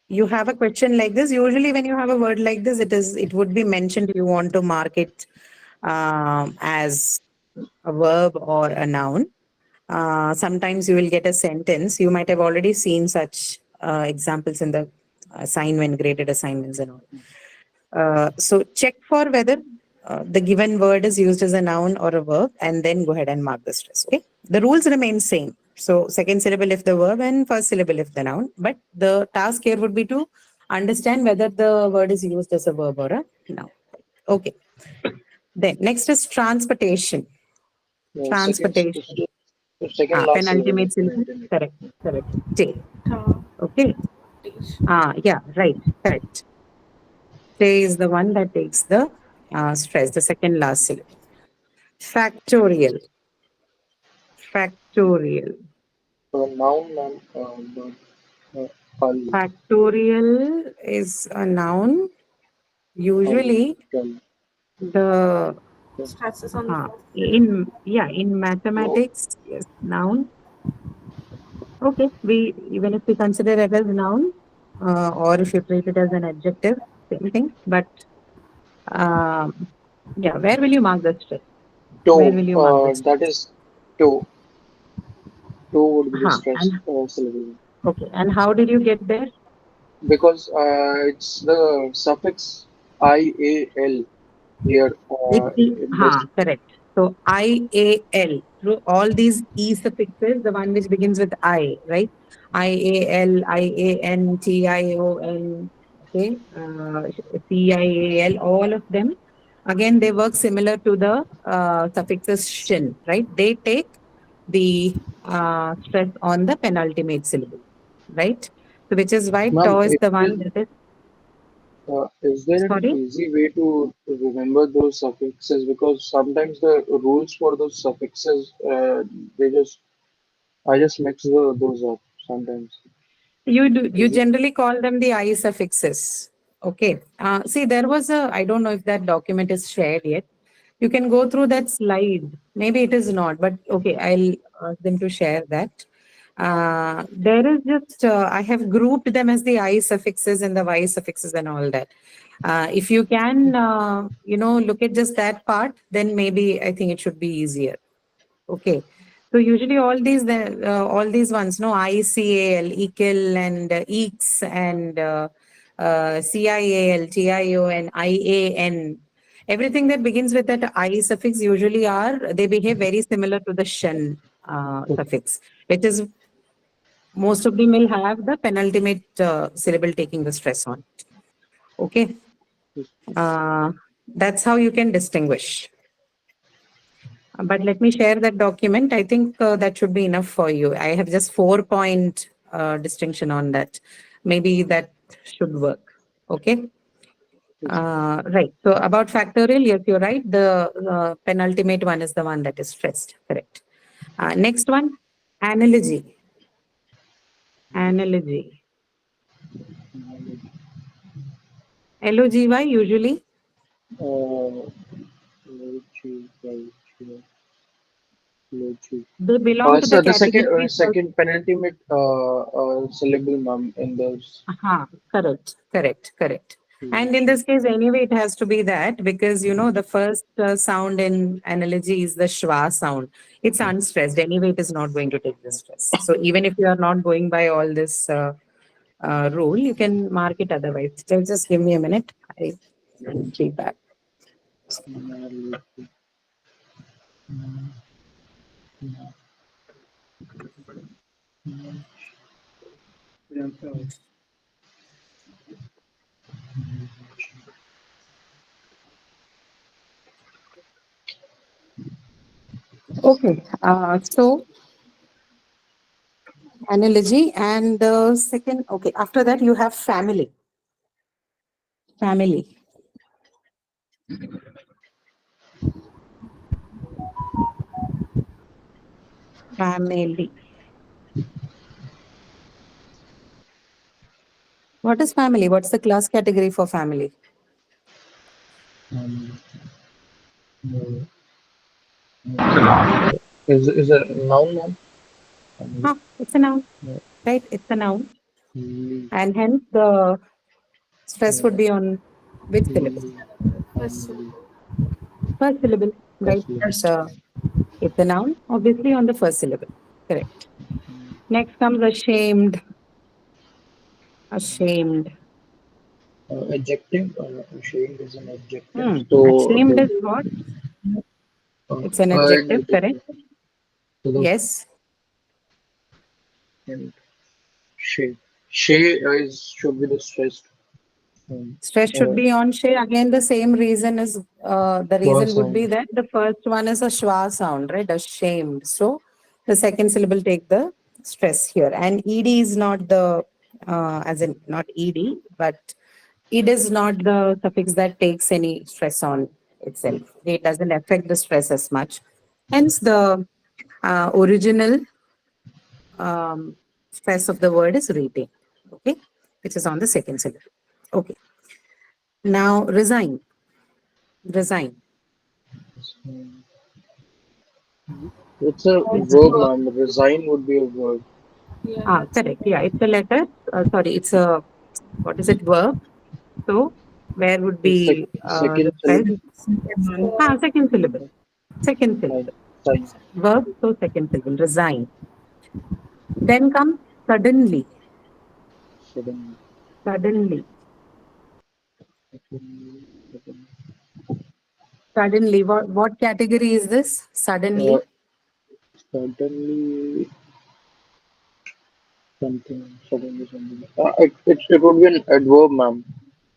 you have a question like this, usually when you have a word like this, it would be mentioned you want to mark it as a verb or a noun. Sometimes you will get a sentence. You might have already seen such examples in the assignment, graded assignments and all. So check for whether the given word is used as a noun or a verb, and then go ahead and mark the stress. Okay. The rules remain same. So second syllable if the verb and first syllable if the noun. But the task here would be to understand whether the word is used as a verb or a noun. Okay. Then next is transportation.
Second,
Transportation.
second last syllable.
Penultimate syllable. Correct. Correct. Stay.
Ta-
Okay. Yeah. Right. Correct. Stay is the one that takes the stress. The second last syllable. Factorial. Factorial.
Noun, ma'am. Kali.
Factorial is a noun.
Kali.
Usually, the
Stresses on the first syllable.
in mathematics, yes, noun. Okay, we even if we consider it as noun, or if you treat it as an adjective, same thing. But where will you mark the stress? Where
Toe.
will you mark the stress?
That is toe. Toe would be the stress
And
syllable.
okay, and how did you get there?
Because it's the suffix ial. here
It's
in this.
correct. So IAL, through all these E suffixes, the one which begins with I, right? IAL, IAN, TION, okay, CIAL, all of them. Again, they work similar to the suffixes shin, right? They take the stress on the penultimate syllable, right? So, which is why
Ma'am,
to is the one that is,
is there an
sorry.
easy way to remember those suffixes? Because sometimes the rules for those suffixes, they just I just mix those up sometimes.
You
Is it?
generally call them the I suffixes. Okay. See, there was I don't know if that document is shared yet. You can go through that slide. Maybe it is not, but okay, I'll ask them to share that. There is just, I have grouped them as the I suffixes and the Y suffixes and all that. If you can, look at just that part, then maybe I think it should be easier. Okay. So usually all these ones, no, ICAL, EKIL and EEX and CIAL, TION, IAN, everything that begins with that I suffix usually they behave very similar to the shen suffix, which is most of them will have the penultimate syllable taking the stress on. Okay. Uh, that's how you can distinguish. But let me share that document. I think that should be enough for you. I have just 4 point distinction on that. Maybe that should work. Okay. Right. So about factorial, yes, you're right. The penultimate one is the one that is stressed. Correct. Next one, analogy. Analogy. LOGY usually.
Logi, logi, logi.
They belong to the
So the second
category of.
second penultimate syllable, ma'am, in those.
Correct, correct, correct. And in
Logi.
this case, anyway, it has to be that because the first sound in analogy is the schwa sound. It's unstressed. Anyway, it is not going to take the stress. So even if you are not going by all this rule, you can mark it otherwise. Just give me a minute. I keep back. Okay. So analogy and the second. Okay. After that, you have family. Family. Family. What is family? What's the class category for family?
Is a noun, ma'am?
It's a noun, right? It's a noun. And hence the stress would be on which syllable?
First syllable.
First syllable, right?
First.
It's a noun, obviously on the first syllable. Correct. Next comes ashamed. Ashamed.
Adjective. Shade is an adjective.
Hmm.
So
Ashamed is what? It's an
an
adjective, correct?
adjective. So the
Yes.
and shade. Shade is should be the stressed. Um,
Stress should
uh,
be on shay. Again, the same reason is the reason
was
would be that the first one is a schwa sound, right? Ashamed. So the second syllable take the stress here. And ed is not the as in not ed, but it is not the suffix that takes any stress on itself. It doesn't affect the stress as much. Hence the original stress of the word is retain. Okay, which is on the second syllable. Okay. Now resign. Resign.
it's a
It's
verb,
verb.
ma'am. Resign would be a verb.
Yeah, it's
Correct. Yeah, it's a letter. Sorry, it's a, what is it, verb? So where would
The
be the
second
stress?
syllable.
it's verb.
Second syllable. Second
Sign.
syllable.
Sign.
Verb, so second syllable. Resign. Then comes suddenly.
Sudden.
Suddenly.
Sudden.
Suddenly, what category is this? Suddenly?
Suddenly something. It would be an adverb, ma'am.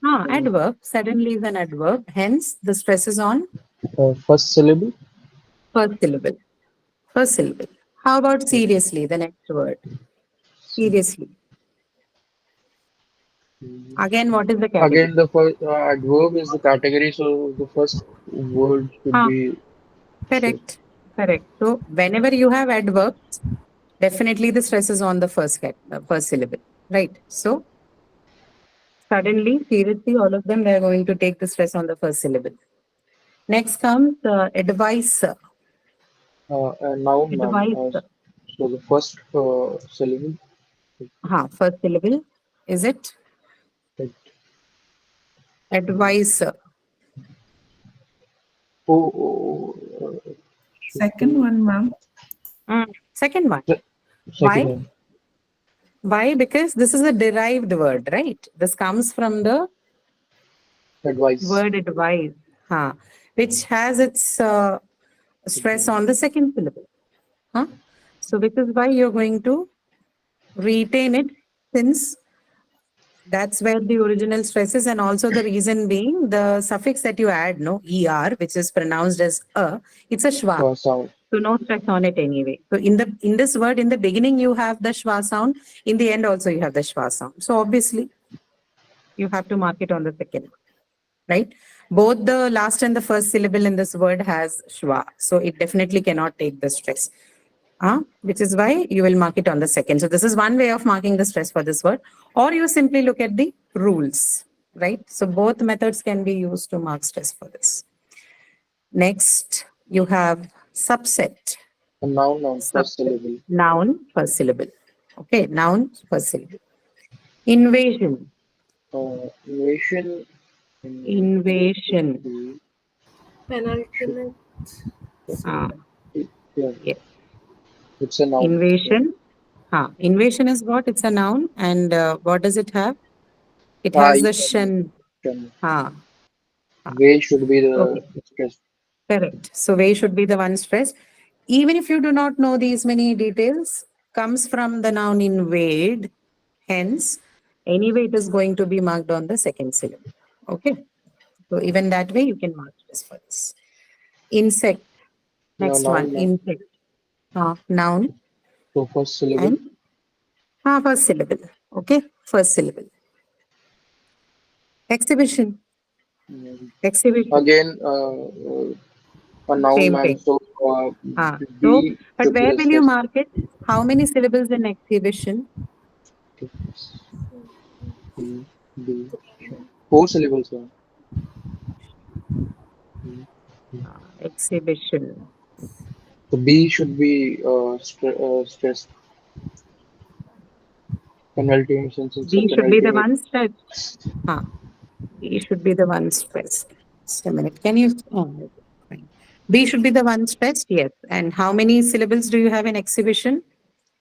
Adverb. Suddenly is an adverb. Hence, the stress is on
First syllable.
first syllable. First syllable. How about seriously, the next word? Seriously. Again, what is the category?
Again, the first adverb is the category, so the first word should
Ah,
be.
correct. Correct. So, whenever you have adverbs, definitely the stress is on the first syllable. Right. So, suddenly, seriously, all of them, they are going to take the stress on the first syllable. Next comes advice.
A noun, ma'am.
Advice.
So the first syllable.
First syllable. Is it?
It,
Advice.
should
Second
be
one, ma'am.
Second one.
the second
Why?
one.
Why? Because this is a derived word, right? This comes from the
Advice.
word advice, which has its stress on the second syllable. So, which is why you're going to retain it, since that's where the original stress is, and also the reason being the suffix that you add, no, er, which is pronounced as it's a schwa.
Sound.
So no stress on it anyway. So in this word, in the beginning you have the schwa sound, in the end also you have the schwa sound. So obviously you have to mark it on the second one, right? Both the last and the first syllable in this word has schwa, so it definitely cannot take the stress. Which is why you will mark it on the second. So this is one way of marking the stress for this word, or you simply look at the rules, right? So both methods can be used to mark stress for this. Next, you have subset.
A noun, first
Subset.
syllable.
Noun, first syllable. Okay, noun, first syllable. Invasion.
Invasion.
Invasion.
Penultimate
Uh,
syllable.
Yeah,
yes.
it's a noun.
Invasion. Invasion is what? It's a noun. And what does it have? It
Ah,
has the
yeah,
shan.
yeah.
Ah, ah.
Way should be the
Okay,
stress.
correct. So way should be the one stressed. Even if you do not know these many details, comes from the noun invade. Hence, anyway, it is going to be marked on the second syllable. Okay. So even that way, you can mark this for this. Insect.
No,
Next one.
noun.
Insect. Noun
So first syllable.
and first syllable. Okay. First syllable. Exhibition.
Mm.
Exhibition.
Again, a noun,
Same
ma'am.
thing.
So
So,
B
but
should be
where
the
will you
stress.
mark it? How many syllables in exhibition?
B, B. Four syllables, ma'am.
Exhibition.
So B should be stressed. Penalty, since it's a
B should be the
penultimate.
one stressed. B should be the one stressed. Just a minute. Can you? Oh, fine. B should be the one stressed. Yes. And how many syllables do you have in exhibition?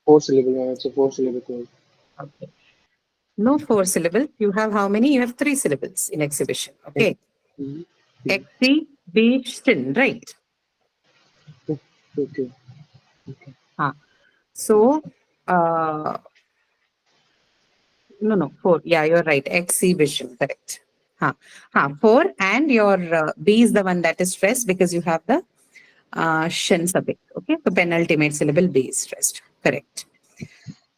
Four syllable, ma'am. It's a four syllable word.
Okay. No four syllables. You have how many? You have three syllables in exhibition. Okay.
B, B.
Exhibition, right?
Okay.
So, uh, no, four. Yeah, you're right. Exhibition, correct. Four, and your B is the one that is stressed because you have the shin suffix. Okay, the penultimate syllable B is stressed. Correct.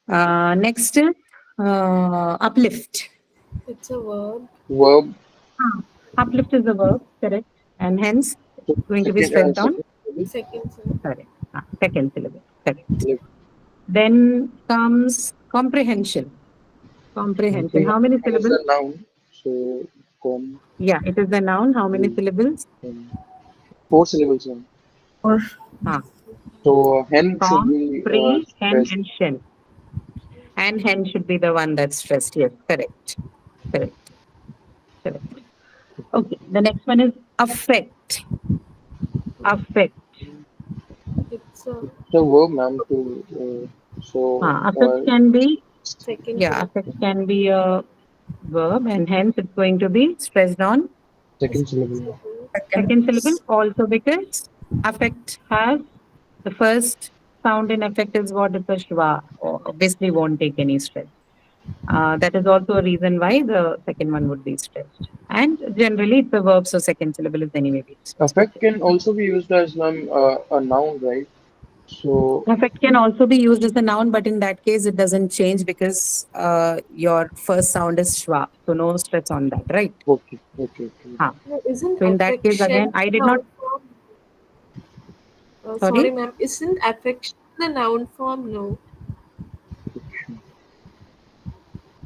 Next is uplift.
It's a verb.
Verb.
Uplift is the verb, correct, and hence
So
going to be
second,
stressed down.
second syllable.
Second syllable.
Correct. Second syllable. Correct.
Left.
Then comes comprehension. Comprehension. How many
Comprehension is
syllables?
a noun. So com.
Yeah, it is the noun. How many syllables?
Four syllables, ma'am.
Or
Ah,
So hen should be stressed.
comprehension. And hen should be the one that's stressed. Yes, correct. Correct. Correct. Okay. The next one is affect. Affect.
It's a
So verb, ma'am. To
Affect can be,
second
yeah,
syllable.
affect can be a verb, and hence it's going to be stressed on
second syllable.
Second syllable also because affect has the first sound in affect is what is the shwa. Obviously won't take any stress. That is also a reason why the second one would be stressed. And generally it's a verb, so second syllable is anyway being stressed.
Affect
Okay.
can also be used as a noun, right? So,
Affect can also be used as a noun, but in that case it doesn't change because your first sound is shwa. So no stress on that, right?
okay, okay, okay.
Huh.
No, isn't
So in that case again,
affection
I did not
noun form? Sorry,
sorry.
ma'am. Isn't affection the noun form? No.
Affection.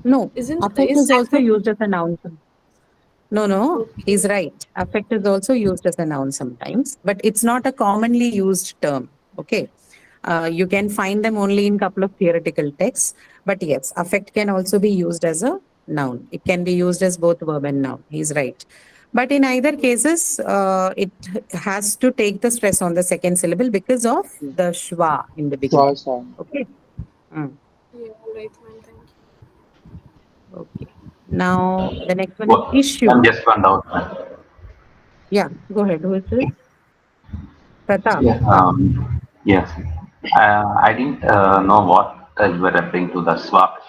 No,
Isn't
affect
is
is also
affect
used as a noun. No, no,
okay?
he's right. Affect is also used as a noun sometimes, but it's not a commonly used term. Okay. You can find them only in couple of theoretical texts. But yes, affect can also be used as a noun. It can be used as both verb and noun. He's right. But in either cases, it has to take the stress on the second syllable because of
Hmm.
the schwa in the
Schwa
beginning.
sound.
Okay. Mm,
Yeah, right, ma'am. Thank you.
okay. Now the next one is
Well, I'm
issue.
just one doubt.
Yeah, go ahead. Who is this? Pratap.
Yeah. Yes. I didn't know what you were referring to the swap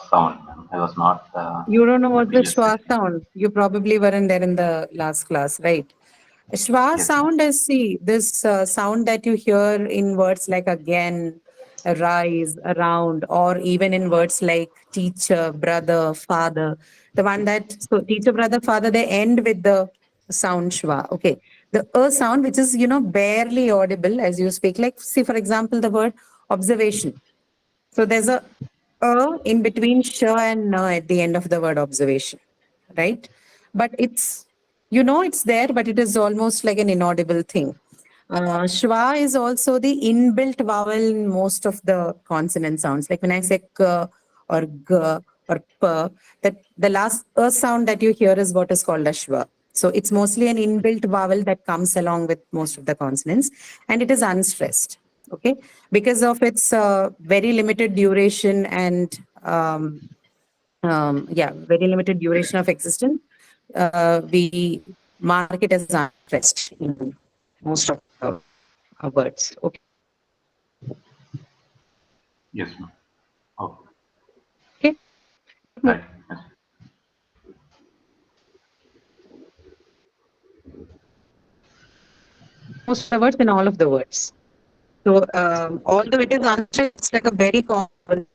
sound. I was not
You don't know
in the
what the
previous
schwa
session.
sound. You probably weren't there in the last class, right? Schwa
Yes, ma'am.
sound is, see, this sound that you hear in words like again, rise, around, or even in words like teacher, brother, father. The one that, so teacher, brother, father, they end with the sound schwa. Okay. The sound, which is, barely audible as you speak. Like, see, for example, the word observation. So there's a in between sh and na at the end of the word observation, right? But it's there, but it is almost like an inaudible thing. Shwa is also the inbuilt vowel in most of the consonant sounds. Like when I say k or g or p, that the last sound that you hear is what is called a shwa. So it's mostly an inbuilt vowel that comes along with most of the consonants, and it is unstressed. Okay, because of its very limited duration and yeah, very limited duration of existence, we mark it as unstressed in most of the words. Okay.
Yes, ma'am. Oh,
Okay.
right. Yes.
Most of the words in all of the words. So although it is unstressed, it's like a very common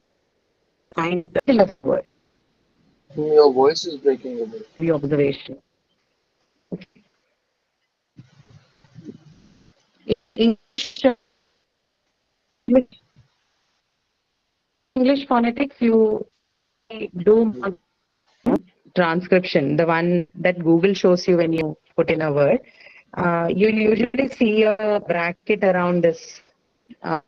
kind of word.
Your voice is breaking a bit.
The observation. English, English phonetics, you do transcription, the one that Google shows you when you put in a word. You'll usually see a bracket around this. Uh,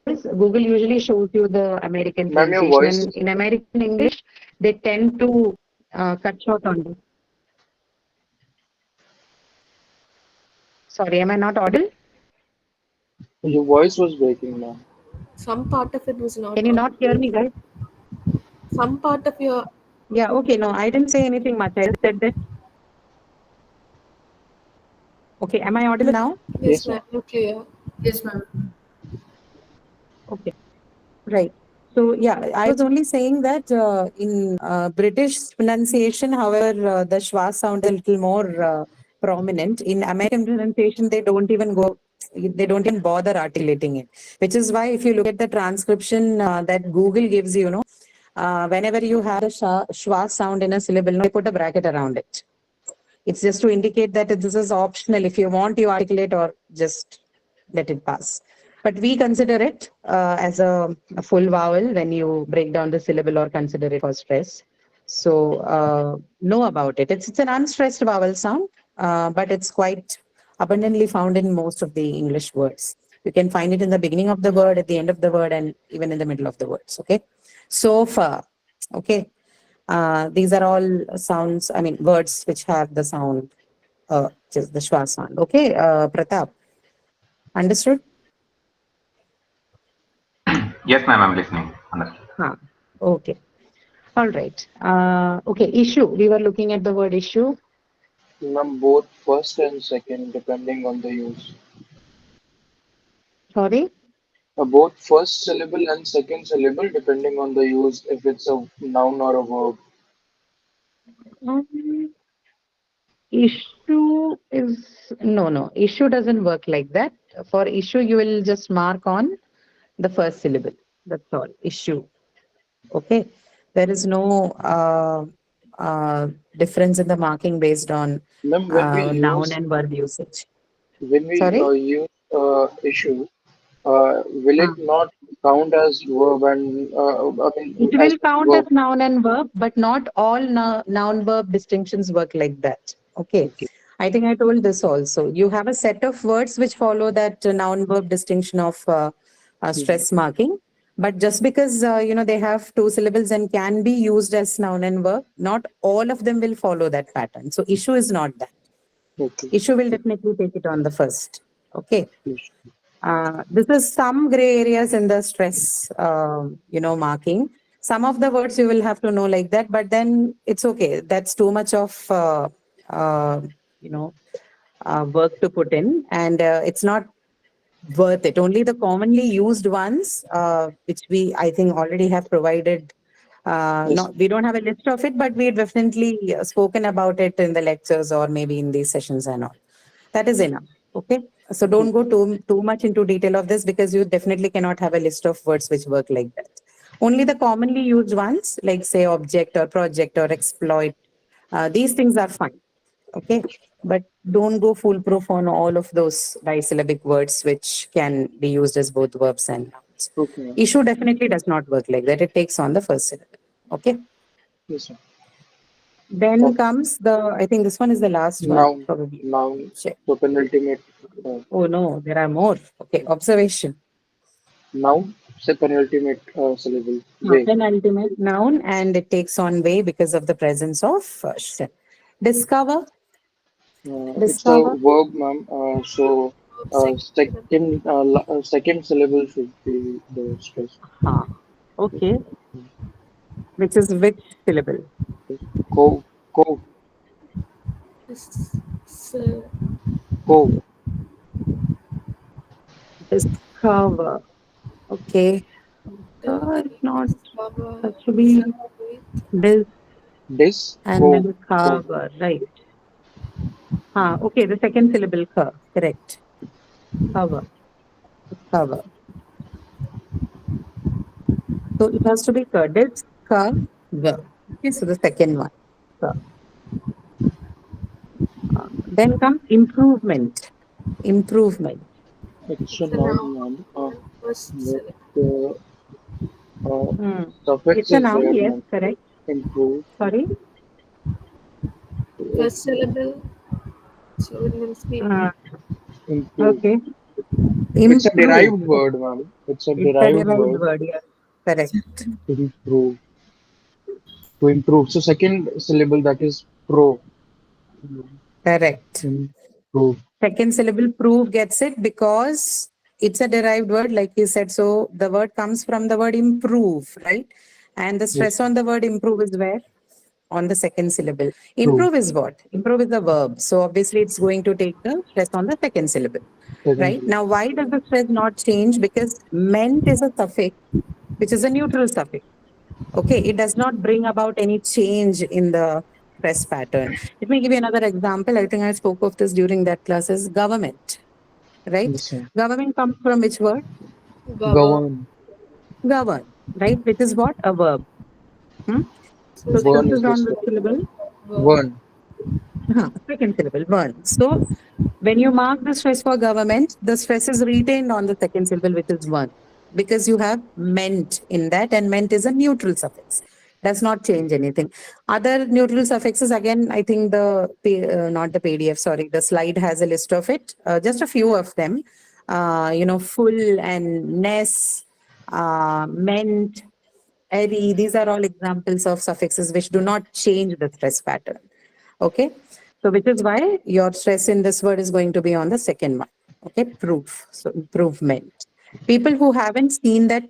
Google usually shows you the American
Ma'am, your
pronunciation,
voice
and
is
in American English, they tend to cut short on this. Sorry, am I not audible?
your voice was breaking, ma'am.
Some part of it was not
Can you not hear
audible.
me, guys?
Some part of your
Yeah, okay, no, I didn't say anything much. I just said that. Okay, am I audible now?
yes,
Yes,
ma'am.
ma'am.
You're clear.
Yes, ma'am.
Okay. Right. So yeah, I was only saying that in British pronunciation, however, the schwa sound is a little more prominent. In American pronunciation, they don't even bother articulating it. Which is why, if you look at the transcription that Google gives you, whenever you have a schwa sound in a syllable, no, they put a bracket around it. It's just to indicate that this is optional. If you want, you articulate or just let it pass. But we consider it as a full vowel when you break down the syllable or consider it for stress. So know about it. It's an unstressed vowel sound, but it's quite abundantly found in most of the English words. You can find it in the beginning of the word, at the end of the word, and even in the middle of the words. Okay. Sofa. Okay. These are all sounds, I mean, words which have the sound, just the schwa sound. Okay, Pratap, understood?
Yes, ma'am. I'm listening. Understood.
Huh. Okay, all right. Okay, issue. We were looking at the word issue.
Both first and second, depending on the use.
Sorry?
Both first syllable and second syllable, depending on the use, if it's a noun or a verb.
Um, issue is no. Issue doesn't work like that. For issue, you will just mark on the first syllable. That's all. Issue. Okay. There is no uh, difference in the marking based on
Ma'am, when we
noun
use
and verb usage.
when we
Sorry?
use issue, will it
Uh,
not count as verb and I mean
It
as
will count as
verb?
noun and verb, but not all noun verb distinctions work like that. Okay.
Okay.
I think I told this also. You have a set of words which follow that noun verb distinction of
Mhm.
stress marking. But just because they have two syllables and can be used as noun and verb, not all of them will follow that pattern. So issue is not that.
Okay.
Issue will definitely take it on the first. Okay.
Yes.
This is some gray areas in the stress, marking. Some of the words you will have to know like that, but then it's okay. That's too much of, uh, you know, work to put in, and it's not worth it. Only the commonly used ones, which I think, already have provided.
Yes.
Not, we don't have a list of it, but we definitely spoken about it in the lectures or maybe in these sessions and all. That is enough. Okay. So don't go too much into detail of this because you definitely cannot have a list of words which work like that. Only the commonly used ones, like say object or project or exploit, these things are fine. Okay. But don't go foolproof on all of those disyllabic words which can be used as both verbs and nouns.
Okay. Ma'am.
Issue definitely does not work like that. It takes on the first syllable. Okay.
Yes, ma'am.
Then
Okay.
comes I think this one is the last one,
Noun.
probably.
Noun.
Check.
So penultimate. Uh,
Oh no, there are more. Okay, observation.
Noun. Say penultimate syllable. Way.
Penultimate noun, and it takes on way because of the presence of shall. Discover,
It's a
discover.
verb, ma'am. So
Second syllable.
second syllable should be the stress.
Huh. Okay, which is which syllable?
Cove. Cove.
This, uh,
Cove.
Discover. Okay, it's not.
discover,
That should be this
Dis.
and
Cove.
then
Cove.
cover, right? Okay, the second syllable, correct. Cover, cover. So it has to be discover. Okay, so the second one. Cur. Then comes improvement. Improvement.
It's a
it's a
noun,
noun.
ma'am.
First
But
syllable.
uh,
Hmm.
suffix
It's a
is
noun,
there,
yes,
ma'am.
correct.
Improve.
Sorry.
It,
First syllable. So it means be
Uh,
improve.
okay.
It's a
Improve.
derived word, ma'am. It's a
It's a
derived
derived
word.
word, yes. Correct.
Improve. To improve. So second syllable that is pro.
Correct.
Improve.
Second syllable prove gets it because it's a derived word, like you said. So the word comes from the word improve, right? And the
Yes,
stress on the word improve is where? On the second syllable.
prove.
Improve is what? Improve is the verb. So obviously it's going to take the stress on the second syllable,
Second
right?
syllable.
Now, why does the stress not change? Because meant is a suffix, which is a neutral suffix. Okay, it does not bring about any change in the stress pattern. Let me give you another example. I think I spoke of this during that class is government, right?
Yes, ma'am.
Government comes from which word?
govern.
Govern.
Govern, right? Which is what? A verb. Hmm?
So
So stress
Burn
second
is
is
the
on the
stress.
syllable.
verb.
Burn.
Second syllable, burn. So when you mark the stress for government, the stress is retained on the second syllable, which is one, because you have meant in that, and meant is a neutral suffix. Does not change anything. Other neutral suffixes, again, I think not the PDF, sorry, the slide has a list of it. Just a few of them. Full and ness, meant, airy. These are all examples of suffixes which do not change the stress pattern. Okay. So which is why your stress in this word is going to be on the second one. Okay. Proof. So improvement. People who haven't seen that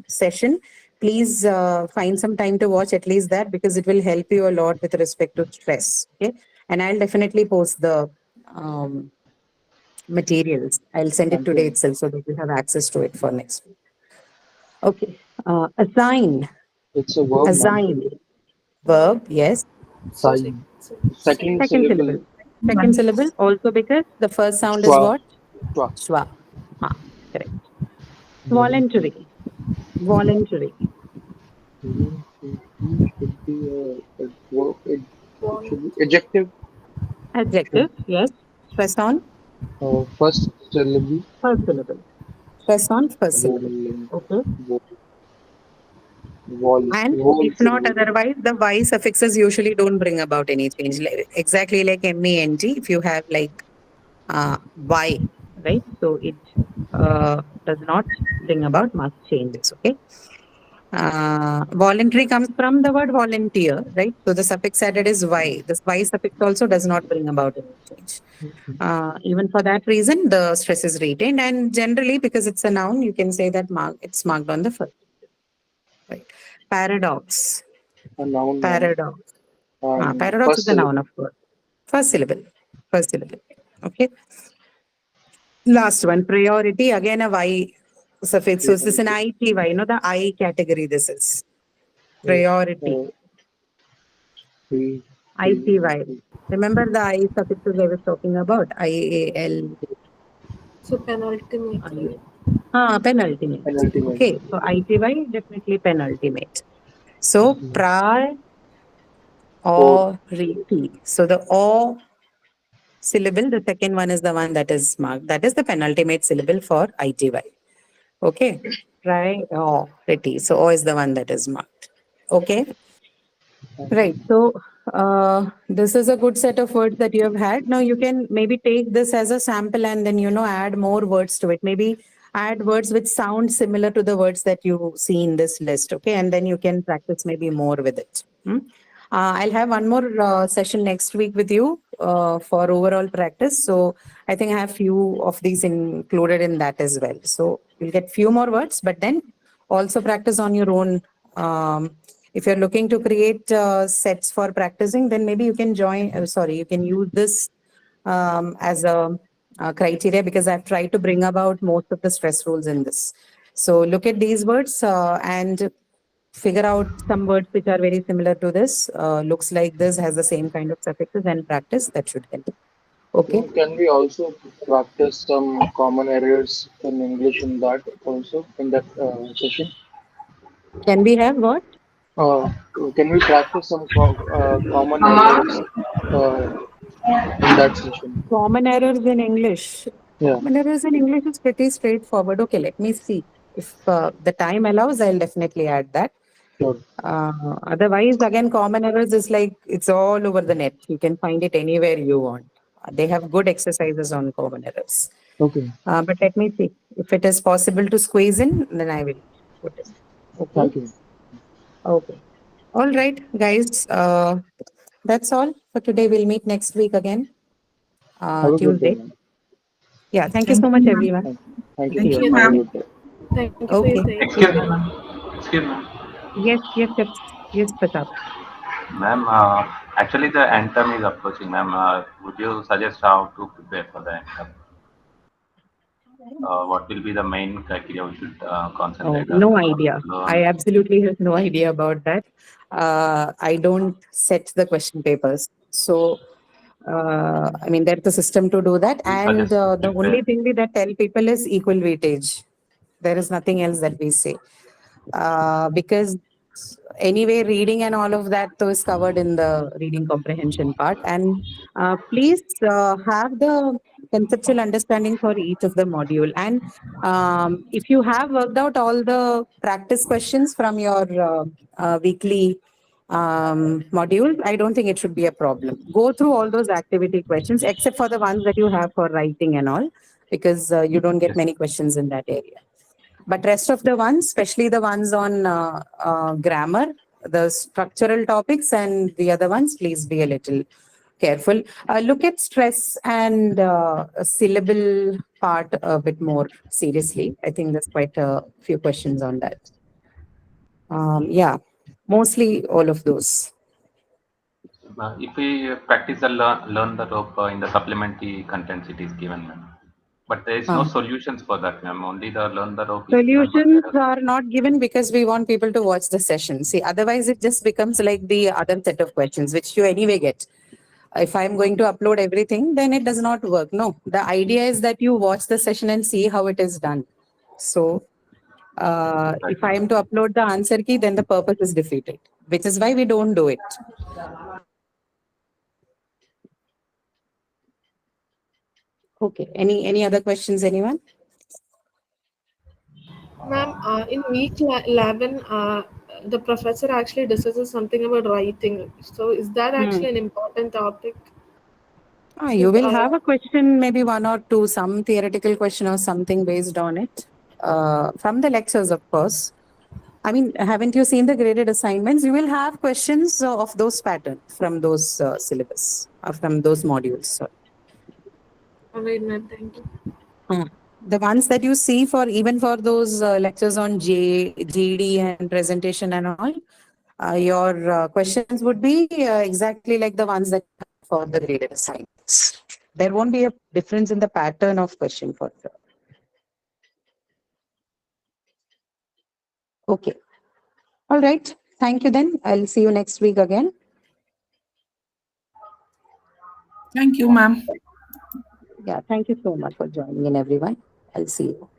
session, please find some time to watch at least that because it will help you a lot with respect to stress. Okay. And I'll definitely post the um, materials. I'll send it
Thank
today
you.
itself so that you have access to it for next week. Okay. Assign.
It's a verb, ma'am.
Assign. Verb, yes.
So
Sign.
second
Second
Second
syllable.
syllable. Second syllable also because the first sound is
Schwa.
what?
Schwa.
Schwa. Correct. Voluntary. Voluntary.
Should be a verb. It should be adjective. Should
Adjective, yes. Stress on
first syllable.
first syllable. Stress on first syllable.
Vol.
Okay. And
Whole
if not
syllable.
otherwise, the Y suffixes usually don't bring about any change. Exactly like MENT, if you have like Y, right? So it does not bring about much changes, okay? Voluntary comes from the word volunteer, right? So the suffix added is Y. This Y suffix also does not bring about any change. Even for that reason, the stress is retained. And generally, because it's a noun, you can say that it's marked on the first. Right. Paradox.
A noun, ma'am.
Paradox.
And
Paradox is
first
a noun,
syllable.
of course. First syllable. First syllable. Okay. Last one. Priority. Again, a Y suffix. So this is an ITY, the I category. This is priority.
Uh, P,
ITY. Remember the I suffixes I was talking about? IAL.
So penultimate, right?
Penultimate.
penultimate.
Okay. So ITY definitely penultimate. So
Fourth.
priority. So the O syllable, the second one is the one that is marked. That is the penultimate syllable for ITY. Okay. Priority. So O is the one that is marked. Okay. Right. So this is a good set of words that you have had. Now you can maybe take this as a sample and then, add more words to it. Maybe add words which sound similar to the words that you see in this list. Okay. And then you can practice maybe more with it. I'll have one more session next week with you for overall practice. So I think I have few of these included in that as well. So you'll get few more words, but then also practice on your own. If you're looking to create sets for practicing, then maybe you can you can use this as a criteria because I've tried to bring about most of the stress rules in this. So look at these words and figure out some words which are very similar to this, looks like this, has the same kind of suffixes and practice. That should help. Okay.
Can we also practice some common errors in English in that also in that session?
Can we have what?
Uh, can we practice some common errors uh, in that session?
Common errors in English.
Yeah,
Common errors in English is pretty straightforward. Okay, let me see. If the time allows, I'll definitely add that.
sure.
Otherwise, again, common errors is like it's all over the net. You can find it anywhere you want. They have good exercises on common errors.
Okay,
But let me see. If it is possible to squeeze in, then I will put it. Okay.
thank you.
Okay. All right, guys. That's all for today. We'll meet next week again,
Have a good day,
Tuesday.
ma'am.
Yeah. Thank you so much, everyone.
Thank you,
See
Thank
you.
you.
ma'am. Have a good day.
Thank you for your
Okay.
time.
See you.
Excuse me, ma'am. Excuse me.
Yes, yes, yes, yes, Pratap.
Ma'am, actually the end term is approaching, ma'am. Would you suggest how to prepare for the end term? What will be the main criteria we should
Oh,
concentrate on?
no idea. I
Learn?
absolutely have no idea about that. I don't set the question papers. So, I mean, there's a system to do that.
We
And
suggest to
the only
prepare.
thing we that tell people is equal weightage. There is nothing else that we say. Because anyway, reading and all of that though is covered in the reading comprehension part. And please have the conceptual understanding for each of the module. And if you have worked out all the practice questions from your weekly modules, I don't think it should be a problem. Go through all those activity questions, except for the ones that you have for writing and all, because you don't get
Yes.
many questions in that area. But rest of the ones, especially the ones on grammar, the structural topics and the other ones, please be a little careful. Look at stress and syllable part a bit more seriously. I think there's quite a few questions on that. Yeah, mostly all of those.
If we practice the learn the rope in the supplementary contents, it is given, ma'am. But there is no solutions for that, ma'am. Only the learn the rope is given. But
Solutions are not given because we want people to watch the session. See, otherwise it just becomes like the other set of questions, which you anyway get. If I'm going to upload everything, then it does not work. No, the idea is that you watch the session and see how it is done. So if I am to upload the answer key, then the purpose is defeated, which is why we don't do it. Okay. Any other questions, anyone?
Ma'am, in week 11, the professor actually discusses something about writing. So is that actually an important topic?
You will have a question, maybe one or two, some theoretical question or something based on it, from the lectures, of course. I mean, haven't you seen the graded assignments? You will have questions of those patterns from those syllabus, from those modules. Sorry.
All right, ma'am. Thank you.
The ones that you see for even for those lectures on GD and presentation and all, your questions would be exactly like the ones that for the graded assignments. There won't be a difference in the pattern of question for sure. Okay. All right. Thank you then. I'll see you next week again.
Thank you, ma'am.
Yeah. Thank you so much for joining in, everyone. I'll see you.